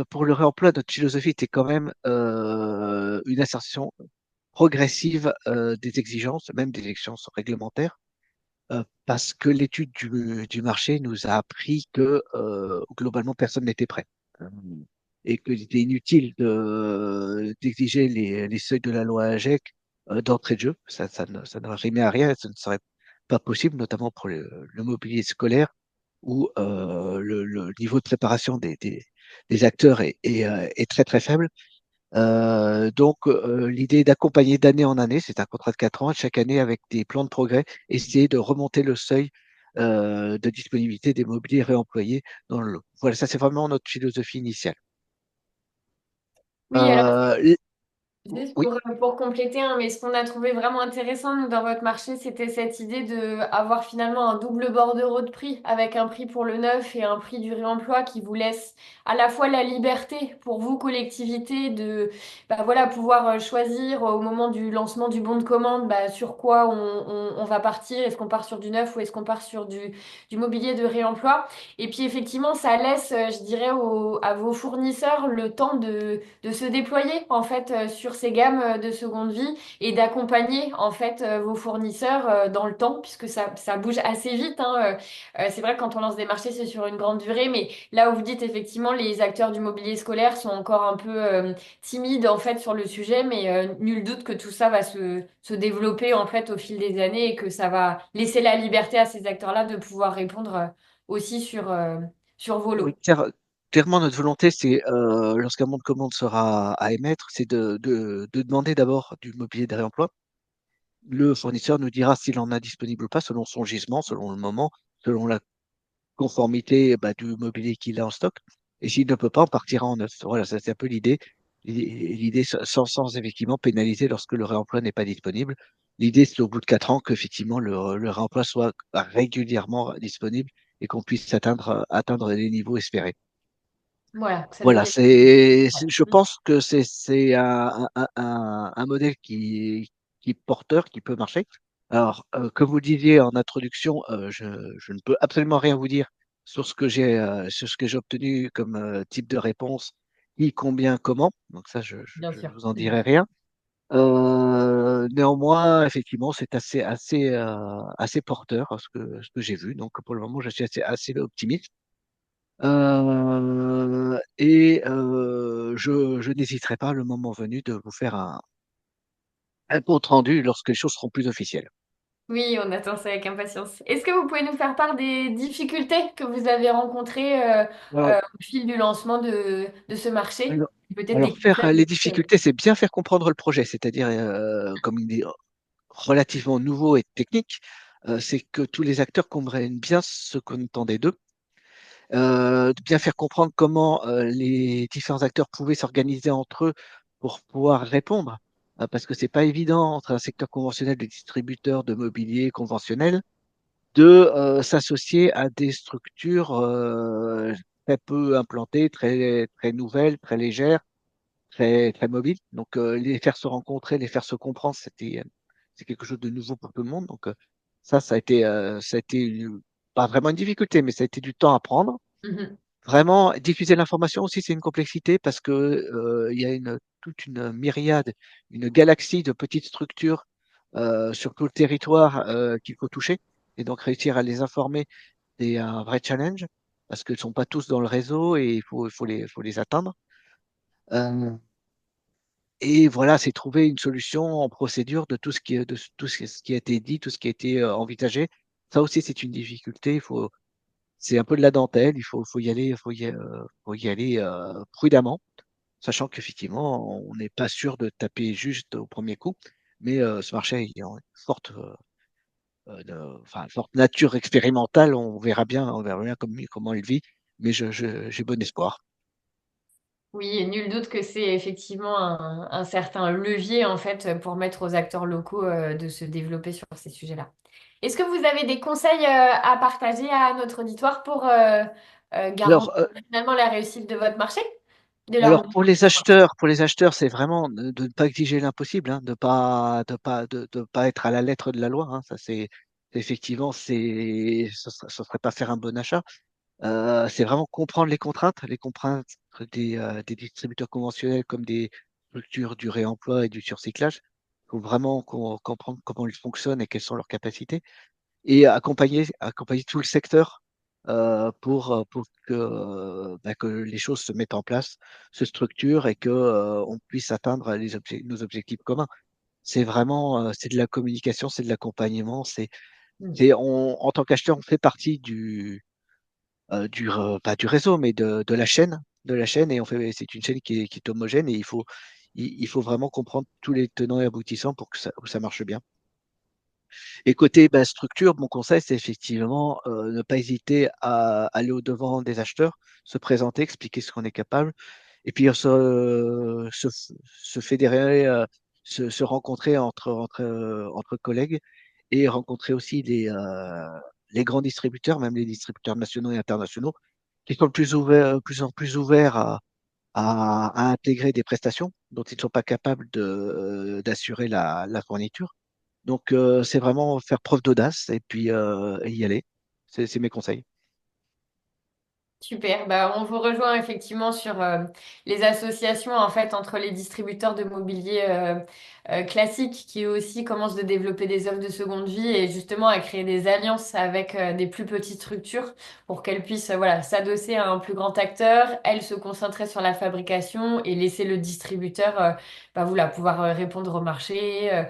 Pour le réemploi, notre philosophie était quand même une insertion progressive des exigences, même des exigences réglementaires, parce que l'étude du marché nous a appris que globalement personne n'était prêt. Euh, et qu'il était inutile d'exiger les seuils de la loi AGEC d'entrée de jeu. Ça ne rimait à rien, ça ne serait pas possible, notamment pour le mobilier scolaire, où le niveau de préparation des acteurs est très très faible. Donc, l'idée est d'accompagner d'année en année, c'est un contrat de 4 ans, chaque année avec des plans de progrès, essayer de remonter le seuil de disponibilité des mobiliers réemployés dans le lot. Voilà, ça c'est vraiment notre philosophie initiale. Oui, alors Euh, juste oui, pour compléter, hein, mais ce qu'on a trouvé vraiment intéressant, nous, dans votre marché, c'était cette idée de avoir finalement un double bordereau de prix, avec un prix pour le neuf et un prix du réemploi qui vous laisse à la fois la liberté pour vous, collectivité, de bah, voilà, pouvoir choisir au moment du lancement du bon de commande bah, sur quoi on va partir. Est-ce qu'on part sur du neuf ou est-ce qu'on part sur du mobilier de réemploi? Et puis effectivement, ça laisse, je dirais, à vos fournisseurs le temps de se déployer en fait sur ces gammes de seconde vie et d'accompagner en fait vos fournisseurs dans le temps puisque ça bouge assez vite, hein. C'est vrai que quand on lance des marchés, c'est sur une grande durée, mais là où vous dites effectivement les acteurs du mobilier scolaire sont encore un peu timides en fait sur le sujet, mais nul doute que tout ça va se développer en fait au fil des années et que ça va laisser la liberté à ces acteurs-là de pouvoir répondre aussi sur vos oui, lots. clairement, notre volonté, c'est, lorsqu'un bon de commande sera à émettre, c'est de demander d'abord du mobilier de réemploi. Le fournisseur nous dira s'il en a disponible ou pas, selon son gisement, selon le moment, selon la conformité bah, du mobilier qu'il a en stock. Et s'il ne peut pas, on partira en neuf. Voilà, ça c'est un peu l'idée. L'idée sans effectivement pénaliser lorsque le réemploi n'est pas disponible. L'idée, c'est au bout de 4 ans qu'effectivement le réemploi soit régulièrement disponible et qu'on puisse atteindre les niveaux espérés. Voilà, que ça Voilà, devienne. je pense que c'est un modèle qui est porteur, qui peut marcher. Alors, comme vous le disiez en introduction, je ne peux absolument rien vous dire sur ce que j'ai obtenu comme type de réponse, qui, combien, comment. Donc ça, Bien je sûr. vous en dirai rien. Néanmoins, effectivement, c'est assez porteur ce que j'ai vu. Donc, pour le moment, je suis assez optimiste. Je n'hésiterai pas, le moment venu, de vous faire un compte rendu lorsque les choses seront plus officielles. Oui, on attend ça avec impatience. Est-ce que vous pouvez nous faire part des difficultés que vous avez rencontrées Alors, au fil du lancement de ce marché? alors, Peut-être des alors, faire conseils les aussi. difficultés, c'est bien faire comprendre le projet, c'est-à-dire, comme il est relativement nouveau et technique, c'est que tous les acteurs comprennent bien ce qu'on attendait d'eux, de bien faire comprendre comment les différents acteurs pouvaient s'organiser entre eux pour pouvoir répondre, parce que c'est pas évident entre un secteur conventionnel des distributeurs de mobilier conventionnel de s'associer à des structures très peu implantées, très nouvelles, très légères, très mobiles. Donc les faire se rencontrer, les faire se comprendre, c'est quelque chose de nouveau pour tout le monde. Donc ça a été pas vraiment une difficulté, mais ça a été du temps à prendre. Mhm. Vraiment, diffuser l'information aussi, c'est une complexité parce que il y a toute une myriade, une galaxie de petites structures sur tout le territoire qu'il faut toucher. Et donc, réussir à les informer, c'est un vrai challenge parce qu'ils ne sont pas tous dans le réseau et faut les atteindre. Euh, et voilà, c'est trouver une solution en procédure de tout ce qui a été dit, tout ce qui a été envisagé. Ça aussi, c'est une difficulté. C'est un peu de la dentelle. Faut y aller prudemment, sachant qu'effectivement, on n'est pas sûr de taper juste au premier coup. Mais ce marché ayant une forte nature expérimentale, on verra bien comment il vit. Mais j'ai bon espoir. Oui, et nul doute que c'est effectivement un certain levier en fait pour mettre aux acteurs locaux de se développer sur ces sujets-là. Est-ce que vous avez des conseils à partager à notre auditoire pour Alors, garantir finalement la réussite de votre marché, de leur Alors pour les acheteurs, c'est vraiment de ne pas exiger l'impossible, hein, de pas être à la lettre de la loi. Hein, ça c'est Effectivement, ce serait pas faire un bon achat. C'est vraiment comprendre les contraintes des distributeurs conventionnels comme des structures du réemploi et du surcyclage. Il faut vraiment comprendre comment ils fonctionnent et quelles sont leurs capacités et accompagner tout le secteur pour que les choses se mettent en place, se structurent et que on puisse atteindre nos objectifs communs. C'est de la communication, c'est de l'accompagnement, en tant qu'acheteur, on fait partie pas du réseau, mais de la chaîne, et c'est une chaîne qui est homogène et il faut vraiment comprendre tous les tenants et aboutissants pour que ça marche bien. Et côté structure, mon conseil, c'est effectivement ne pas hésiter à aller au-devant des acheteurs, se présenter, expliquer ce qu'on est capable, et puis se fédérer, se rencontrer entre collègues et rencontrer aussi les grands distributeurs, même les distributeurs nationaux et internationaux, qui sont plus en plus ouverts à intégrer des prestations dont ils ne sont pas capables d'assurer la fourniture. Donc, c'est vraiment faire preuve d'audace et puis y aller. C'est mes conseils. Super, bah, on vous rejoint effectivement sur les associations en fait entre les distributeurs de mobilier classiques qui eux aussi commencent de développer des offres de seconde vie et justement à créer des alliances avec des plus petites structures pour qu'elles puissent voilà, s'adosser à un plus grand acteur, elles se concentrer sur la fabrication et laisser le distributeur bah, voilà, pouvoir répondre au marché,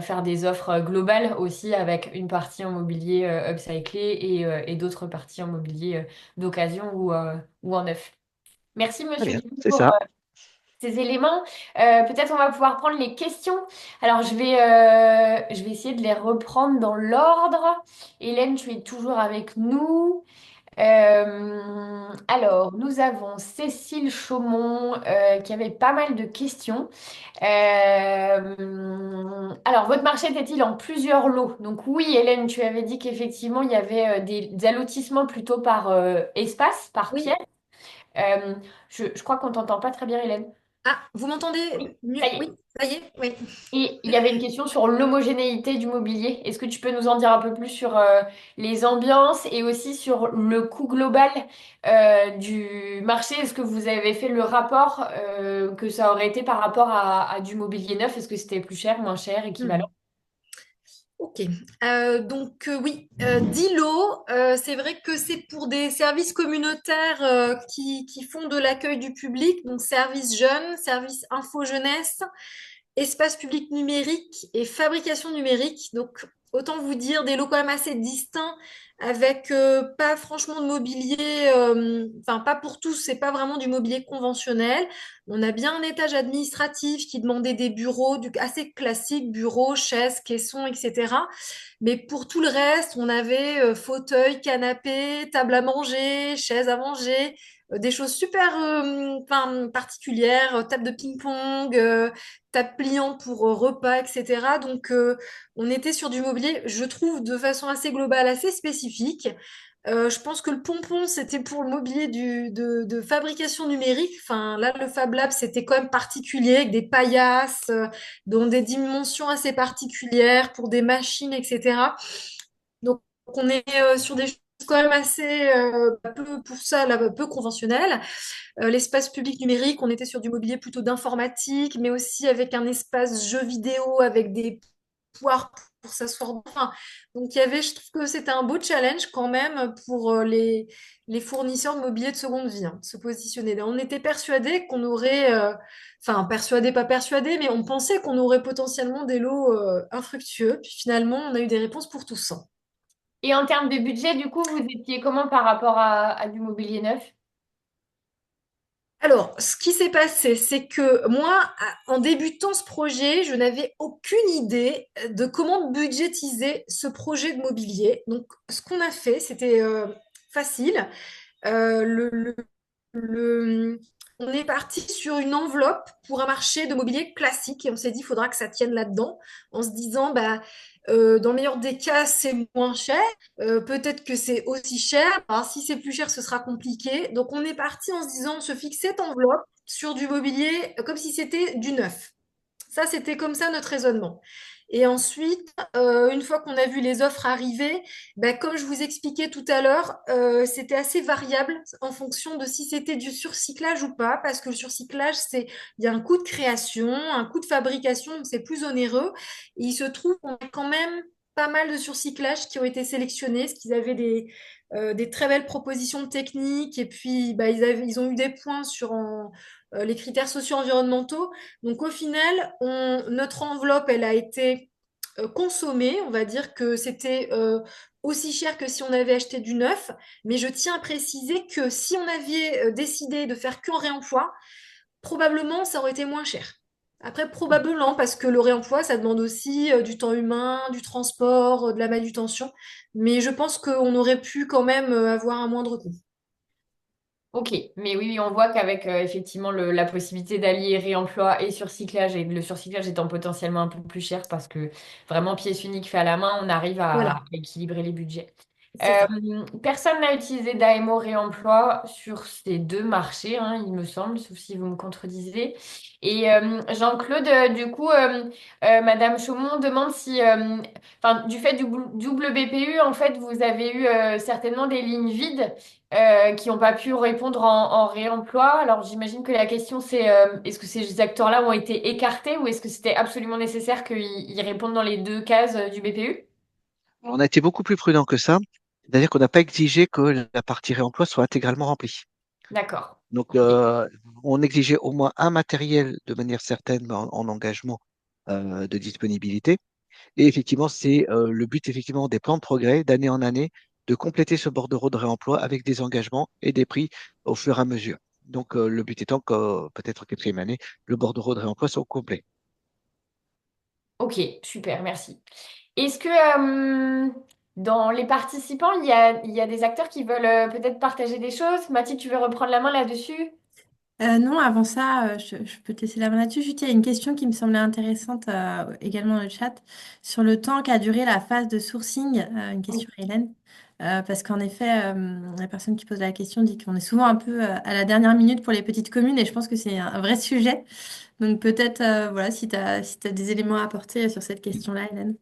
faire des offres globales aussi avec une partie en mobilier upcyclé et d'autres parties en mobilier d'occasion ou en neuf. Merci, Très monsieur, bien, Dupuis, c'est pour ça. ces éléments. Peut-être on va pouvoir prendre les questions. Alors, je vais essayer de les reprendre dans l'ordre. Hélène, tu es toujours avec nous. Alors, nous avons Cécile Chaumont qui avait pas mal de questions. Alors, votre marché était-il en plusieurs lots? Donc oui, Hélène, tu avais dit qu'effectivement, il y avait des allotissements plutôt par espace, par pièce. Oui. Euh, je crois qu'on t'entend pas très bien, Hélène. Ah, vous Oui, m'entendez mieux? ça y est. Oui, ça y est, oui. Et il y avait une question sur l'homogénéité du mobilier. Est-ce que tu peux nous en dire un peu plus sur les ambiances et aussi sur le coût global du marché? Est-ce que vous avez fait le rapport que ça aurait été par rapport à du mobilier neuf? Est-ce que c'était plus cher, moins cher, équivalent? Hmm. Ok. Donc oui, 10 lots, c'est vrai que c'est pour des services communautaires qui font de l'accueil du public, donc service jeunes, service info jeunesse, espace public numérique et fabrication numérique. Donc, autant vous dire des lots quand même assez distincts avec pas franchement de mobilier, enfin pas pour tous, c'est pas vraiment du mobilier conventionnel. On a bien un étage administratif qui demandait des bureaux assez classiques, bureaux, chaises, caissons, etc. Mais pour tout le reste, on avait fauteuil, canapé, table à manger, chaise à manger, des choses super enfin, particulières, table de ping-pong, table pliante pour repas, etc. Donc, on était sur du mobilier, je trouve, de façon assez globale, assez spécifique. Je pense que le pompon, c'était pour le mobilier de fabrication numérique. Enfin, là, le Fab Lab, c'était quand même particulier, avec des paillasses, dans des dimensions assez particulières, pour des machines, etc. Donc, on est sur des choses quand même assez, peu, pour ça, là, peu conventionnelles. L'espace public numérique, on était sur du mobilier plutôt d'informatique, mais aussi avec un espace jeu vidéo, avec des poires pour s'asseoir. Enfin, donc il y avait, je trouve que c'était un beau challenge quand même pour les fournisseurs de mobilier de seconde vie, hein, de se positionner. On était persuadés qu'on aurait, enfin persuadés, pas persuadés, mais on pensait qu'on aurait potentiellement des lots infructueux. Puis finalement, on a eu des réponses pour tous, hein. Et en termes de budget, du coup, vous étiez comment par rapport à du mobilier neuf? Alors, ce qui s'est passé, c'est que moi, en débutant ce projet, je n'avais aucune idée de comment budgétiser ce projet de mobilier. Donc, ce qu'on a fait, c'était facile. Euh, le, le- le- on est parti sur une enveloppe pour un marché de mobilier classique et on s'est dit, il faudra que ça tienne là-dedans, en se disant, bah, dans le meilleur des cas, c'est moins cher. Peut-être que c'est aussi cher. Alors, si c'est plus cher, ce sera compliqué. Donc, on est parti en se disant, on se fixe cette enveloppe sur du mobilier comme si c'était du neuf. Ça, c'était comme ça notre raisonnement. Et ensuite, une fois qu'on a vu les offres arriver, ben, comme je vous expliquais tout à l'heure, c'était assez variable en fonction de si c'était du surcyclage ou pas, parce que le surcyclage, il y a un coût de création, un coût de fabrication, donc c'est plus onéreux. Et il se trouve qu'on a quand même pas mal de surcyclages qui ont été sélectionnés, parce qu'ils avaient des très belles propositions techniques, et puis bah, ils ont eu des points sur les critères socio-environnementaux. Donc au final, notre enveloppe, elle a été consommée. On va dire que c'était aussi cher que si on avait acheté du neuf. Mais je tiens à préciser que si on avait décidé de faire qu'en réemploi, probablement ça aurait été moins cher. Après, probablement, parce que le réemploi, ça demande aussi du temps humain, du transport, de la manutention. Mais je pense qu'on aurait pu quand même avoir un moindre coût. Ok, mais oui, oui, on voit qu'avec effectivement la possibilité d'allier réemploi et surcyclage, et le surcyclage étant potentiellement un peu plus cher parce que vraiment pièce unique fait à la main, on arrive à Voilà, équilibrer les budgets. c'est ça. Personne n'a utilisé d'AMO réemploi sur ces deux marchés, hein, il me semble, sauf si vous me contredisez. Et Jean-Claude, du coup, Madame Chaumont demande si, enfin, du fait du double BPU, en fait, vous avez eu certainement des lignes vides qui n'ont pas pu répondre en réemploi. Alors, j'imagine que la question, c'est est-ce que ces acteurs-là ont été écartés ou est-ce que c'était absolument nécessaire qu'ils répondent dans les deux cases du BPU? On a été beaucoup plus prudent que ça, c'est-à-dire qu'on n'a pas exigé que la partie réemploi soit intégralement remplie. D'accord. Donc, Ok. on exigeait au moins un matériel de manière certaine mais en engagement de disponibilité. Et effectivement, c'est le but effectivement des plans de progrès d'année en année de compléter ce bordereau de réemploi avec des engagements et des prix au fur et à mesure. Donc, le but étant que peut-être en quatrième année, le bordereau de réemploi soit complet. Ok, super, merci. Est-ce que dans les participants, il y a des acteurs qui veulent peut-être partager des choses? Mathilde, tu veux reprendre la main là-dessus? Non, avant ça, je peux te laisser la main là-dessus. Juste, il y a une question qui me semblait intéressante également dans le chat sur le temps qu'a duré la phase de sourcing. Une question Oui. à Hélène. Parce qu'en effet, la personne qui pose la question dit qu'on est souvent un peu à la dernière minute pour les petites communes et je pense que c'est un vrai sujet. Donc peut-être, voilà, si t'as des éléments à apporter sur cette question-là, Hélène.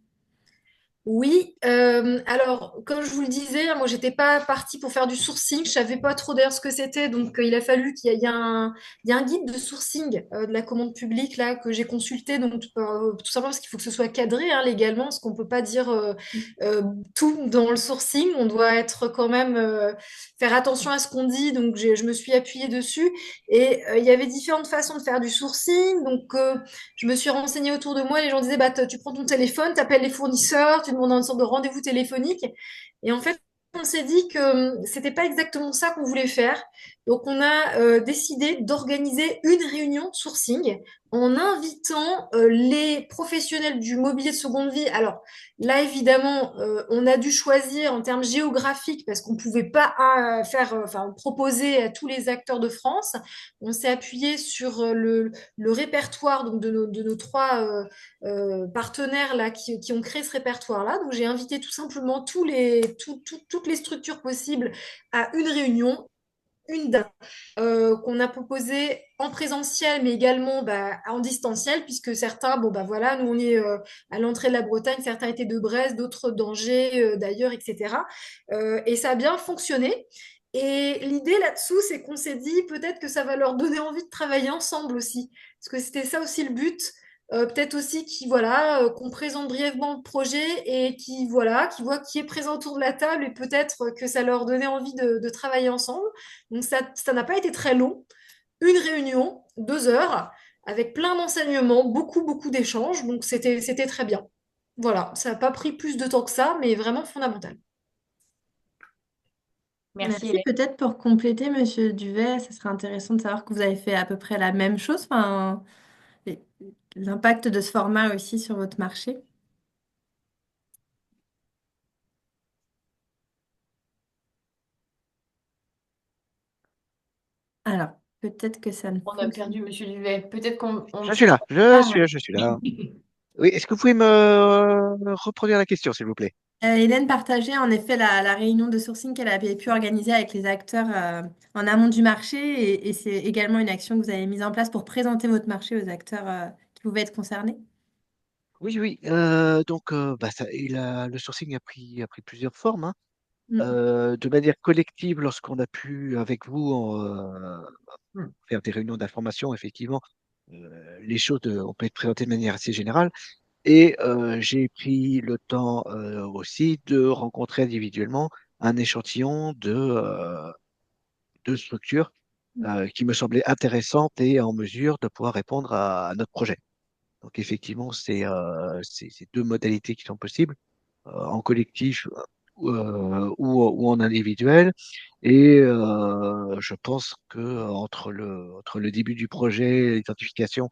Oui, alors comme je vous le disais, moi j'étais pas partie pour faire du sourcing, je savais pas trop d'ailleurs ce que c'était, donc il a fallu il y a il y a un guide de sourcing de la commande publique là que j'ai consulté, donc tout simplement parce qu'il faut que ce soit cadré hein, légalement, parce qu'on peut pas dire euh, tout dans le sourcing, on doit être quand même faire attention à ce qu'on dit, donc je me suis appuyée dessus et il y avait différentes façons de faire du sourcing, donc je me suis renseignée autour de moi. Les gens disaient, bah, tu prends ton téléphone, tu appelles les fournisseurs, tu demandes une sorte de rendez-vous téléphonique. Et en fait, on s'est dit que c'était pas exactement ça qu'on voulait faire. Donc, on a décidé d'organiser une réunion sourcing en invitant les professionnels du mobilier de seconde vie. Alors, là, évidemment, on a dû choisir en termes géographiques parce qu'on pouvait pas enfin, proposer à tous les acteurs de France. On s'est appuyé sur le répertoire donc de nos trois partenaires là qui ont créé ce répertoire-là. Donc j'ai invité tout simplement toutes les structures possibles à une réunion, une date qu'on a proposée en présentiel, mais également bah, en distanciel, puisque certains, bon bah voilà, nous on est à l'entrée de la Bretagne, certains étaient de Brest, d'autres d'Angers, d'ailleurs, etc. Et ça a bien fonctionné. Et l'idée là-dessous, c'est qu'on s'est dit peut-être que ça va leur donner envie de travailler ensemble aussi. Parce que c'était ça aussi le but. Peut-être aussi voilà, qu'on présente brièvement le projet et voilà, qui voit qui est présent autour de la table et peut-être que ça leur donnait envie de travailler ensemble. Donc ça n'a pas été très long. Une réunion, 2 heures, avec plein d'enseignements, beaucoup d'échanges. Donc c'était très bien. Voilà, ça n'a pas pris plus de temps que ça, mais vraiment fondamental. Merci Merci. Hélène. Peut-être pour compléter, Monsieur Duvet, ça serait intéressant de savoir que vous avez fait à peu près la même chose. Enfin, et l'impact de ce format aussi sur votre marché. Alors, peut-être que ça ne On a fonctionne perdu Monsieur Duvet. Peut-être qu'on Je suis là, je suis Ah. là, je suis là. Oui, est-ce que vous pouvez me reproduire la question, s'il vous plaît? Hélène partageait en effet la réunion de sourcing qu'elle avait pu organiser avec les acteurs en amont du marché et c'est également une action que vous avez mise en place pour présenter votre marché aux acteurs qui pouvaient être concernés. Oui, oui. Donc, bah, le sourcing a pris plusieurs formes, hein. Mm. De manière collective, lorsqu'on a pu, avec vous, faire des réunions d'information, effectivement, les choses, on peut être présenté de manière assez générale. Et j'ai pris le temps aussi de rencontrer individuellement un échantillon de structures qui me semblaient intéressantes et en mesure de pouvoir répondre à notre projet. Donc effectivement, c'est deux modalités qui sont possibles, en collectif ou en individuel. Et je pense que entre le début du projet, l'identification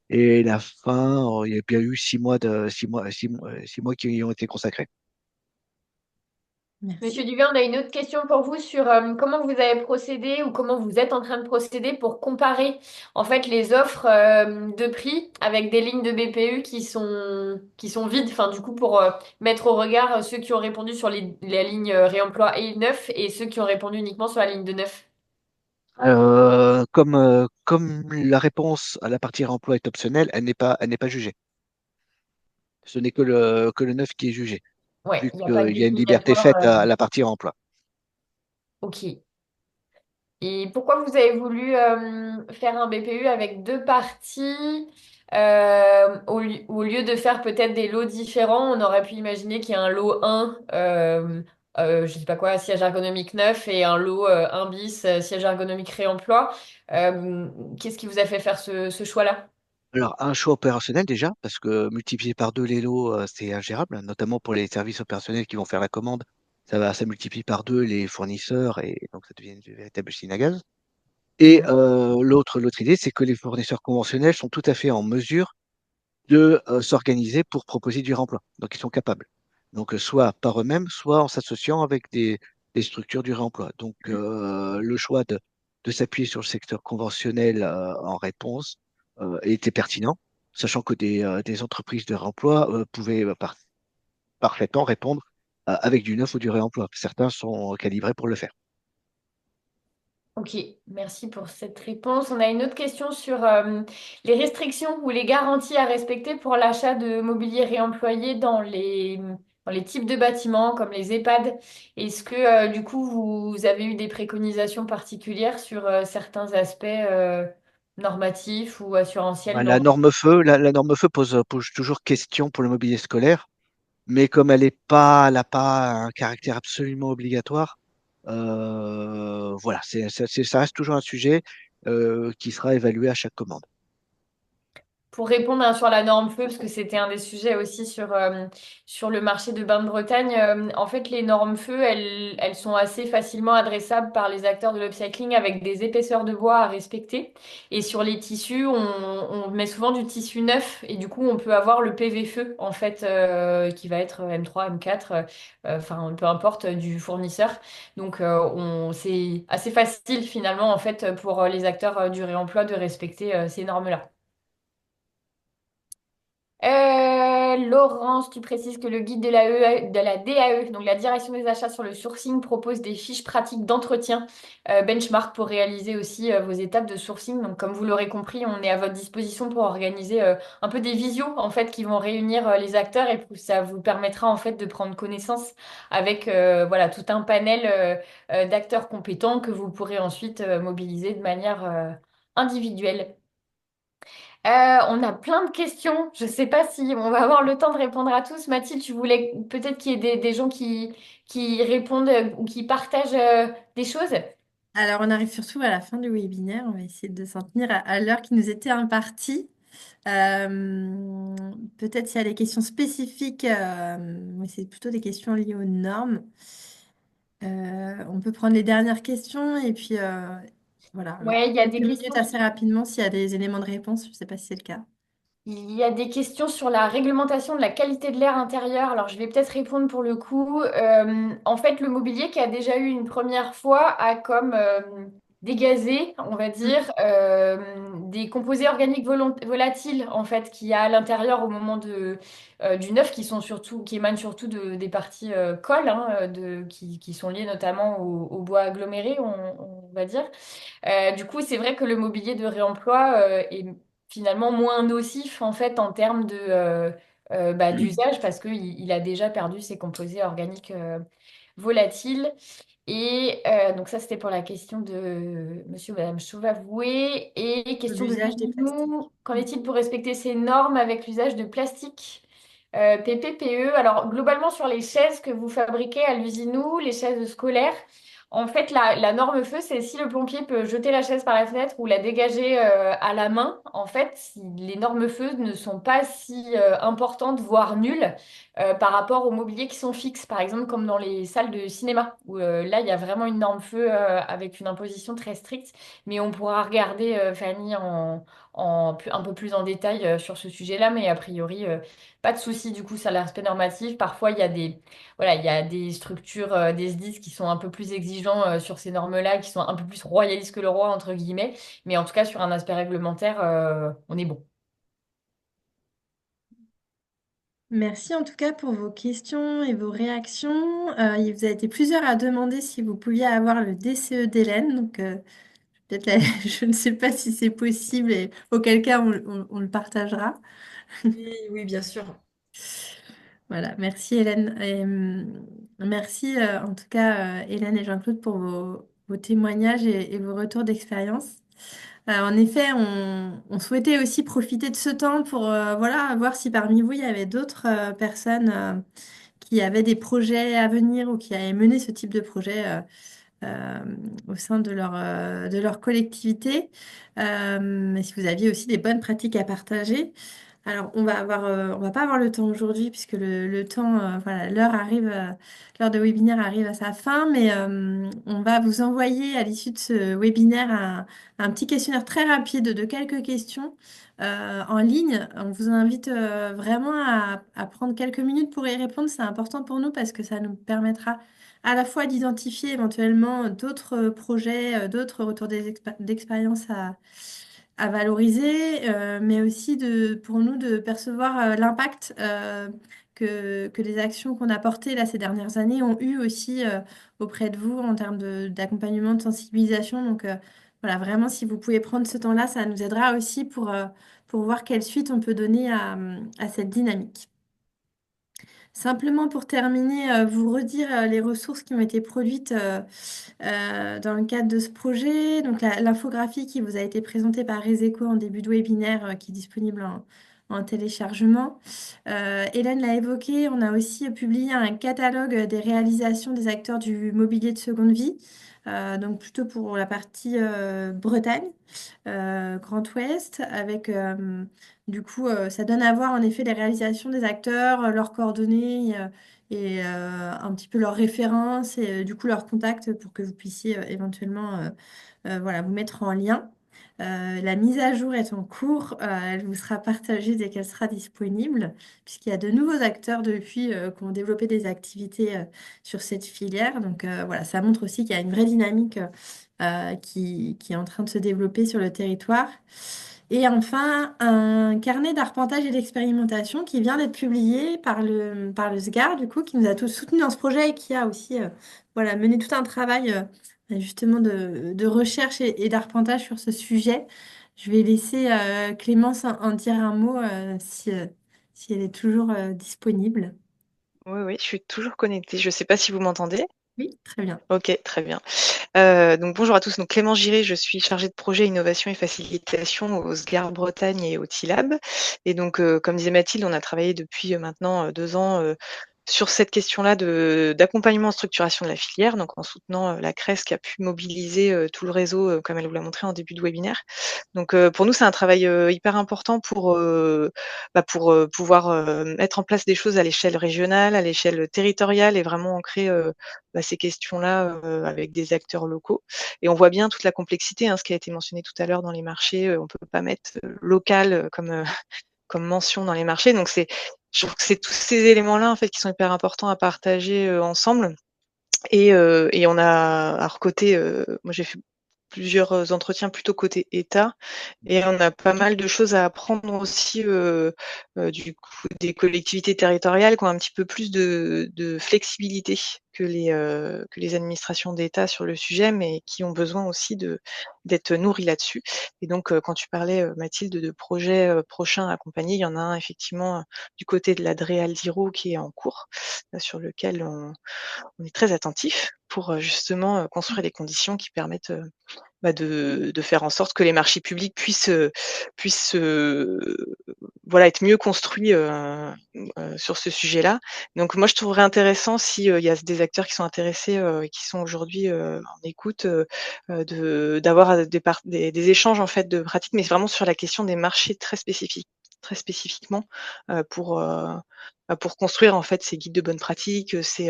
et la fin, il y a bien eu 6 mois 6 mois qui y ont été consacrés. Monsieur Merci. Duvin, on a une autre question pour vous sur comment vous avez procédé ou comment vous êtes en train de procéder pour comparer en fait les offres de prix avec des lignes de BPU qui sont vides. Enfin, du coup, pour mettre au regard ceux qui ont répondu sur la ligne réemploi et neuf et ceux qui ont répondu uniquement sur la ligne de neuf. Comme la réponse à la partie emploi est optionnelle, elle n'est pas jugée. Ce n'est que le 9 qui est jugé, Ouais, vu il n'y a pas de qu'il y a une liberté discriminatoire. faite à la partie emploi. Ok. Et pourquoi vous avez voulu faire un BPU avec deux parties au lieu de faire peut-être des lots différents, on aurait pu imaginer qu'il y a un lot 1, je sais pas quoi, siège ergonomique 9 et un lot 1 bis, siège ergonomique réemploi. Qu'est-ce qui vous a fait faire ce choix-là? Alors, un choix opérationnel déjà, parce que multiplier par deux les lots, c'est ingérable, notamment pour les services opérationnels qui vont faire la commande. Ça multiplie par deux les fournisseurs et donc ça devient une véritable usine à gaz. Et Mhm. l'autre idée, c'est que les fournisseurs conventionnels sont tout à fait en mesure de s'organiser pour proposer du remploi. Donc, ils sont capables. Donc, soit par eux-mêmes, soit en s'associant avec des structures du réemploi. Donc, le choix de s'appuyer sur le secteur conventionnel en réponse était pertinent, sachant que des entreprises de réemploi pouvaient parfaitement répondre avec du neuf ou du réemploi. Certains sont calibrés pour le faire. Ok, merci pour cette réponse. On a une autre question sur les restrictions ou les garanties à respecter pour l'achat de mobilier réemployé dans les types de bâtiments comme les EHPAD. Est-ce que du coup vous avez eu des préconisations particulières sur certains aspects normatifs ou assurantiels Bah, dans... la norme feu pose toujours question pour le mobilier scolaire. Mais comme elle n'a pas un caractère absolument obligatoire, voilà, ça reste toujours un sujet qui sera évalué à chaque commande. Pour répondre sur la norme feu, parce que c'était un des sujets aussi sur le marché de Bain-de-Bretagne, en fait, les normes feu, elles sont assez facilement adressables par les acteurs de l'upcycling avec des épaisseurs de bois à respecter. Et sur les tissus, on met souvent du tissu neuf et du coup, on peut avoir le PV feu, en fait, qui va être M3, M4, enfin, peu importe, du fournisseur. Donc, c'est assez facile finalement, en fait, pour les acteurs du réemploi de respecter ces normes-là. Laurence, tu précises que le guide de la DAE, donc la direction des achats sur le sourcing, propose des fiches pratiques d'entretien benchmark pour réaliser aussi vos étapes de sourcing. Donc, comme vous l'aurez compris, on est à votre disposition pour organiser un peu des visios en fait qui vont réunir les acteurs et ça vous permettra en fait de prendre connaissance avec voilà tout un panel d'acteurs compétents que vous pourrez ensuite mobiliser de manière individuelle. On a plein de questions. Je ne sais pas si on va avoir le temps de répondre à tous. Mathilde, tu voulais peut-être qu'il y ait des gens qui répondent ou qui partagent des choses. Alors, on arrive surtout à la fin du webinaire. On va essayer de s'en tenir à l'heure qui nous était impartie. Peut-être s'il y a des questions spécifiques, mais c'est plutôt des questions liées aux normes. On peut prendre les dernières questions et puis voilà, Ouais, il y a quelques des minutes questions. assez rapidement s'il y a des éléments de réponse. Je ne sais pas si c'est le cas. Il y a des questions sur la réglementation de la qualité de l'air intérieur. Alors, je vais peut-être répondre pour le coup. En fait, le mobilier qui a déjà eu une première fois a comme dégazé, on va Mm. dire, des composés organiques volatiles en fait qu'il y a à l'intérieur au moment du neuf qui émanent surtout des parties colle, hein, qui sont liées notamment au bois aggloméré, on va dire. Du coup, c'est vrai que le mobilier de réemploi est finalement moins nocif en fait en termes d'usage parce qu'il a déjà perdu ses composés organiques volatiles. Et donc ça, c'était pour la question de monsieur ou madame Chauvavoué. Et De question de l'usage des nous, plastiques. qu'en est-il pour respecter ces normes avec l'usage de plastique PPPE? Alors, globalement, sur les chaises que vous fabriquez à l'Usinou, les chaises scolaires, en fait, la norme feu, c'est si le plombier peut jeter la chaise par la fenêtre ou la dégager à la main. En fait, les normes feu ne sont pas si importantes, voire nulles, par rapport aux mobiliers qui sont fixes, par exemple, comme dans les salles de cinéma, où là, il y a vraiment une norme feu avec une imposition très stricte. Mais on pourra regarder, Fanny, un peu plus en détail sur ce sujet-là, mais a priori, pas de souci, du coup, sur l'aspect normatif. Parfois, voilà, il y a des structures, des SDIS qui sont un peu plus exigeants sur ces normes-là, qui sont un peu plus royalistes que le roi, entre guillemets. Mais en tout cas, sur un aspect réglementaire, on est bon. Merci en tout cas pour vos questions et vos réactions. Il vous a été plusieurs à demander si vous pouviez avoir le DCE d'Hélène. Donc, peut-être je ne sais pas si c'est possible et auquel cas on le partagera. Oui, oui, bien sûr. Voilà, merci Hélène. Et, merci en tout cas Hélène et Jean-Claude pour vos témoignages et vos retours d'expérience. En effet, on souhaitait aussi profiter de ce temps pour voilà, voir si parmi vous il y avait d'autres personnes qui avaient des projets à venir ou qui avaient mené ce type de projet euh, au sein de leur collectivité. Mais si vous aviez aussi des bonnes pratiques à partager. Alors, on va pas avoir le temps aujourd'hui puisque le temps, voilà, l'heure de webinaire arrive à sa fin, mais on va vous envoyer à l'issue de ce webinaire un petit questionnaire très rapide de quelques questions en ligne. On vous invite vraiment à prendre quelques minutes pour y répondre. C'est important pour nous parce que ça nous permettra à la fois d'identifier éventuellement d'autres projets, d'autres retours d'expérience à valoriser, mais aussi pour nous de percevoir l'impact que les actions qu'on a portées là, ces dernières années ont eu aussi auprès de vous en termes d'accompagnement, de sensibilisation. Donc voilà, vraiment, si vous pouvez prendre ce temps-là, ça nous aidera aussi pour voir quelle suite on peut donner à cette dynamique. Simplement pour terminer, vous redire les ressources qui ont été produites dans le cadre de ce projet. Donc l'infographie qui vous a été présentée par Reseco en début de webinaire, qui est disponible en téléchargement. Hélène l'a évoqué, on a aussi publié un catalogue des réalisations des acteurs du mobilier de seconde vie. Donc plutôt pour la partie Bretagne, Grand Ouest, avec du coup, ça donne à voir en effet les réalisations des acteurs, leurs coordonnées et un petit peu leurs références et du coup leurs contacts pour que vous puissiez éventuellement voilà, vous mettre en lien. La mise à jour est en cours, elle vous sera partagée dès qu'elle sera disponible, puisqu'il y a de nouveaux acteurs depuis qui ont développé des activités sur cette filière. Donc voilà, ça montre aussi qu'il y a une vraie dynamique qui est en train de se développer sur le territoire. Et enfin, un carnet d'arpentage et d'expérimentation qui vient d'être publié par le SGAR, du coup, qui nous a tous soutenus dans ce projet et qui a aussi voilà, mené tout un travail justement de recherche et d'arpentage sur ce sujet. Je vais laisser Clémence en dire un mot si elle est toujours disponible. Oui, oui, je suis toujours connectée. Je ne sais pas si vous m'entendez. Oui, très bien. Ok, très bien. Donc bonjour à tous. Donc Clément Giré, je suis chargée de projet innovation et facilitation au SGAR Bretagne et au TILAB. Et donc, comme disait Mathilde, on a travaillé depuis maintenant 2 ans sur cette question-là d'accompagnement en structuration de la filière, donc en soutenant la CRES qui a pu mobiliser tout le réseau, comme elle vous l'a montré en début de webinaire. Donc pour nous, c'est un travail hyper important pour pouvoir mettre en place des choses à l'échelle régionale, à l'échelle territoriale et vraiment ancrer ces questions-là avec des acteurs locaux. Et on voit bien toute la complexité, ce qui a été mentionné tout à l'heure dans les marchés. On ne peut pas mettre local comme mention dans les marchés. Donc je trouve que c'est tous ces éléments-là en fait qui sont hyper importants à partager ensemble. Et on a, alors côté, moi j'ai fait plusieurs entretiens plutôt côté État, et on a pas mal de choses à apprendre aussi du coup des collectivités territoriales qui ont un petit peu plus de flexibilité que les administrations d'État sur le sujet, mais qui ont besoin aussi d'être nourries là-dessus. Et donc, quand tu parlais, Mathilde, de projets prochains à accompagner, il y en a un effectivement du côté de l'Adréal Zero qui est en cours, sur lequel on est très attentif pour justement construire les conditions qui permettent de faire en sorte que les marchés publics puissent voilà, être mieux construits sur ce sujet-là. Donc moi, je trouverais intéressant si il y a des acteurs qui sont intéressés et qui sont aujourd'hui en écoute, d'avoir des échanges en fait de pratiques, mais vraiment sur la question des marchés très spécifiquement pour construire en fait ces guides de bonnes pratiques. C'est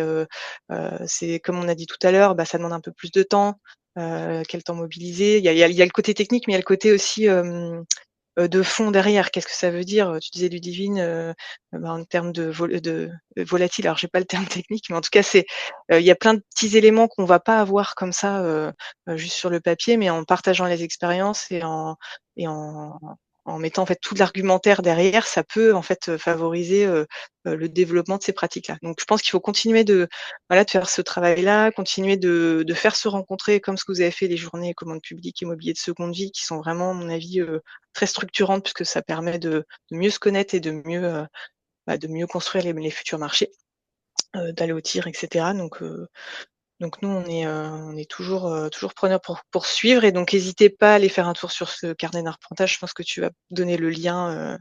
comme on a dit tout à l'heure, ça demande un peu plus de temps. Quel temps mobiliser? Il y a le côté technique, mais il y a le côté aussi de fond derrière. Qu'est-ce que ça veut dire? Tu disais Ludivine, en termes de volatile. Alors j'ai pas le terme technique, mais en tout cas il y a plein de petits éléments qu'on va pas avoir comme ça juste sur le papier, mais en partageant les expériences et en mettant en fait tout l'argumentaire derrière, ça peut en fait favoriser le développement de ces pratiques-là. Donc je pense qu'il faut continuer de faire ce travail-là, continuer de faire se rencontrer comme ce que vous avez fait les journées commandes publiques et mobilier de seconde vie, qui sont vraiment, à mon avis, très structurantes, puisque ça permet de mieux se connaître et de mieux construire les futurs marchés, d'aller au tir, etc. Donc nous, on est toujours preneurs pour poursuivre, et donc n'hésitez pas à aller faire un tour sur ce carnet d'arpentage. Je pense que tu vas donner le lien,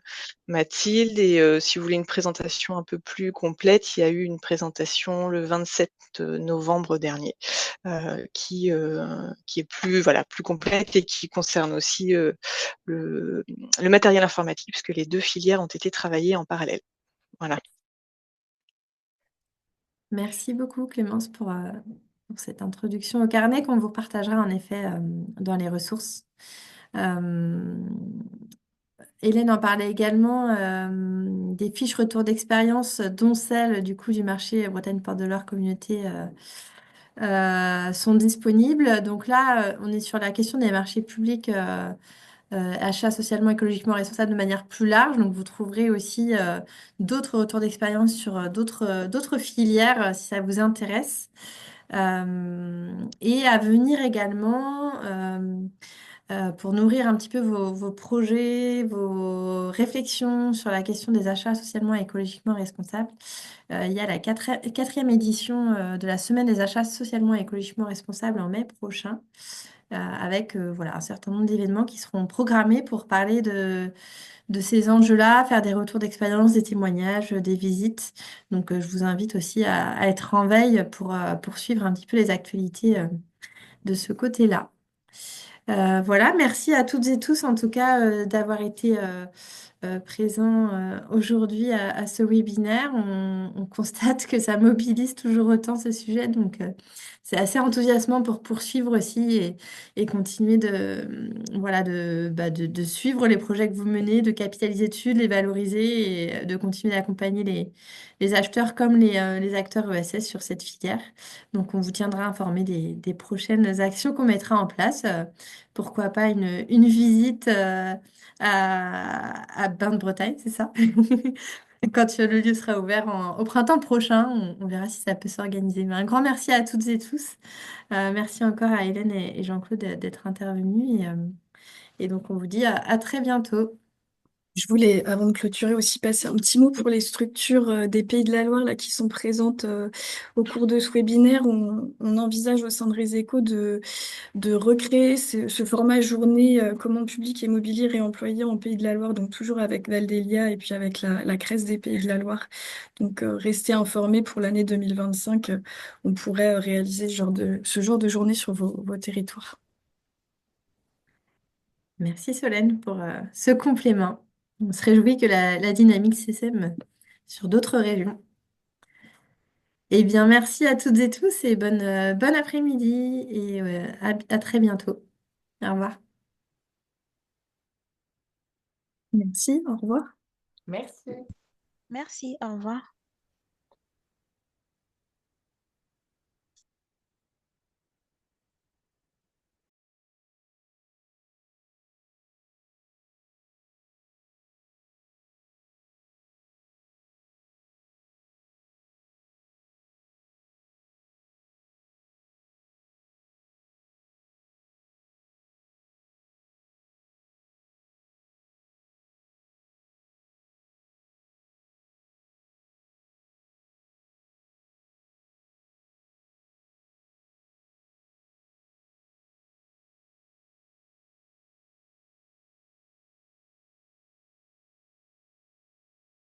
Mathilde, et si vous voulez une présentation un peu plus complète, il y a eu une présentation le 27 novembre dernier, qui est plus complète et qui concerne aussi le matériel informatique, puisque les deux filières ont été travaillées en parallèle. Voilà. Merci beaucoup Clémence pour cette introduction au carnet qu'on vous partagera en effet dans les ressources. Euh, Hélène en parlait également, des fiches retour d'expérience, dont celle du coup du marché Bretagne Porte de l'Or Communauté, sont disponibles. Donc là, on est sur la question des marchés publics, achats socialement, écologiquement responsables de manière plus large. Donc vous trouverez aussi d'autres retours d'expérience sur d'autres filières si ça vous intéresse. Et à venir également, pour nourrir un petit peu vos projets, vos réflexions sur la question des achats socialement et écologiquement responsables. Il y a la quatrième édition de la Semaine des achats socialement et écologiquement responsables en mai prochain, avec voilà, un certain nombre d'événements qui seront programmés pour parler de ces enjeux-là, faire des retours d'expérience, des témoignages, des visites. Donc je vous invite aussi à être en veille pour suivre un petit peu les actualités de ce côté-là. Voilà, merci à toutes et tous en tout cas d'avoir été présents aujourd'hui à ce webinaire. On constate que ça mobilise toujours autant ce sujet, donc c'est assez enthousiasmant pour poursuivre aussi et continuer voilà, de suivre les projets que vous menez, de capitaliser dessus, de les valoriser et de continuer d'accompagner les acheteurs comme les acteurs ESS sur cette filière. Donc on vous tiendra informé des prochaines actions qu'on mettra en place. Pourquoi pas une visite à Bain de Bretagne, c'est ça? Quand le lieu sera ouvert au printemps prochain, on verra si ça peut s'organiser. Mais un grand merci à toutes et tous. Merci encore à Hélène et Jean-Claude d'être intervenus. Et donc, on vous dit à très bientôt. Je voulais, avant de clôturer, aussi passer un petit mot pour les structures des Pays de la Loire là, qui sont présentes au cours de ce webinaire. On envisage au sein de Réseco de recréer ce format journée commande publique et mobilier réemployé en Pays de la Loire, donc toujours avec Valdélia et puis avec la CRES des Pays de la Loire. Donc restez informés pour l'année 2025. On pourrait réaliser ce genre de journée sur vos territoires. Merci Solène pour ce complément. On se réjouit que la dynamique s'essaime sur d'autres régions. Eh bien, merci à toutes et tous et bonne après-midi et à très bientôt. Au revoir. Merci, au revoir. Merci. Merci, au revoir.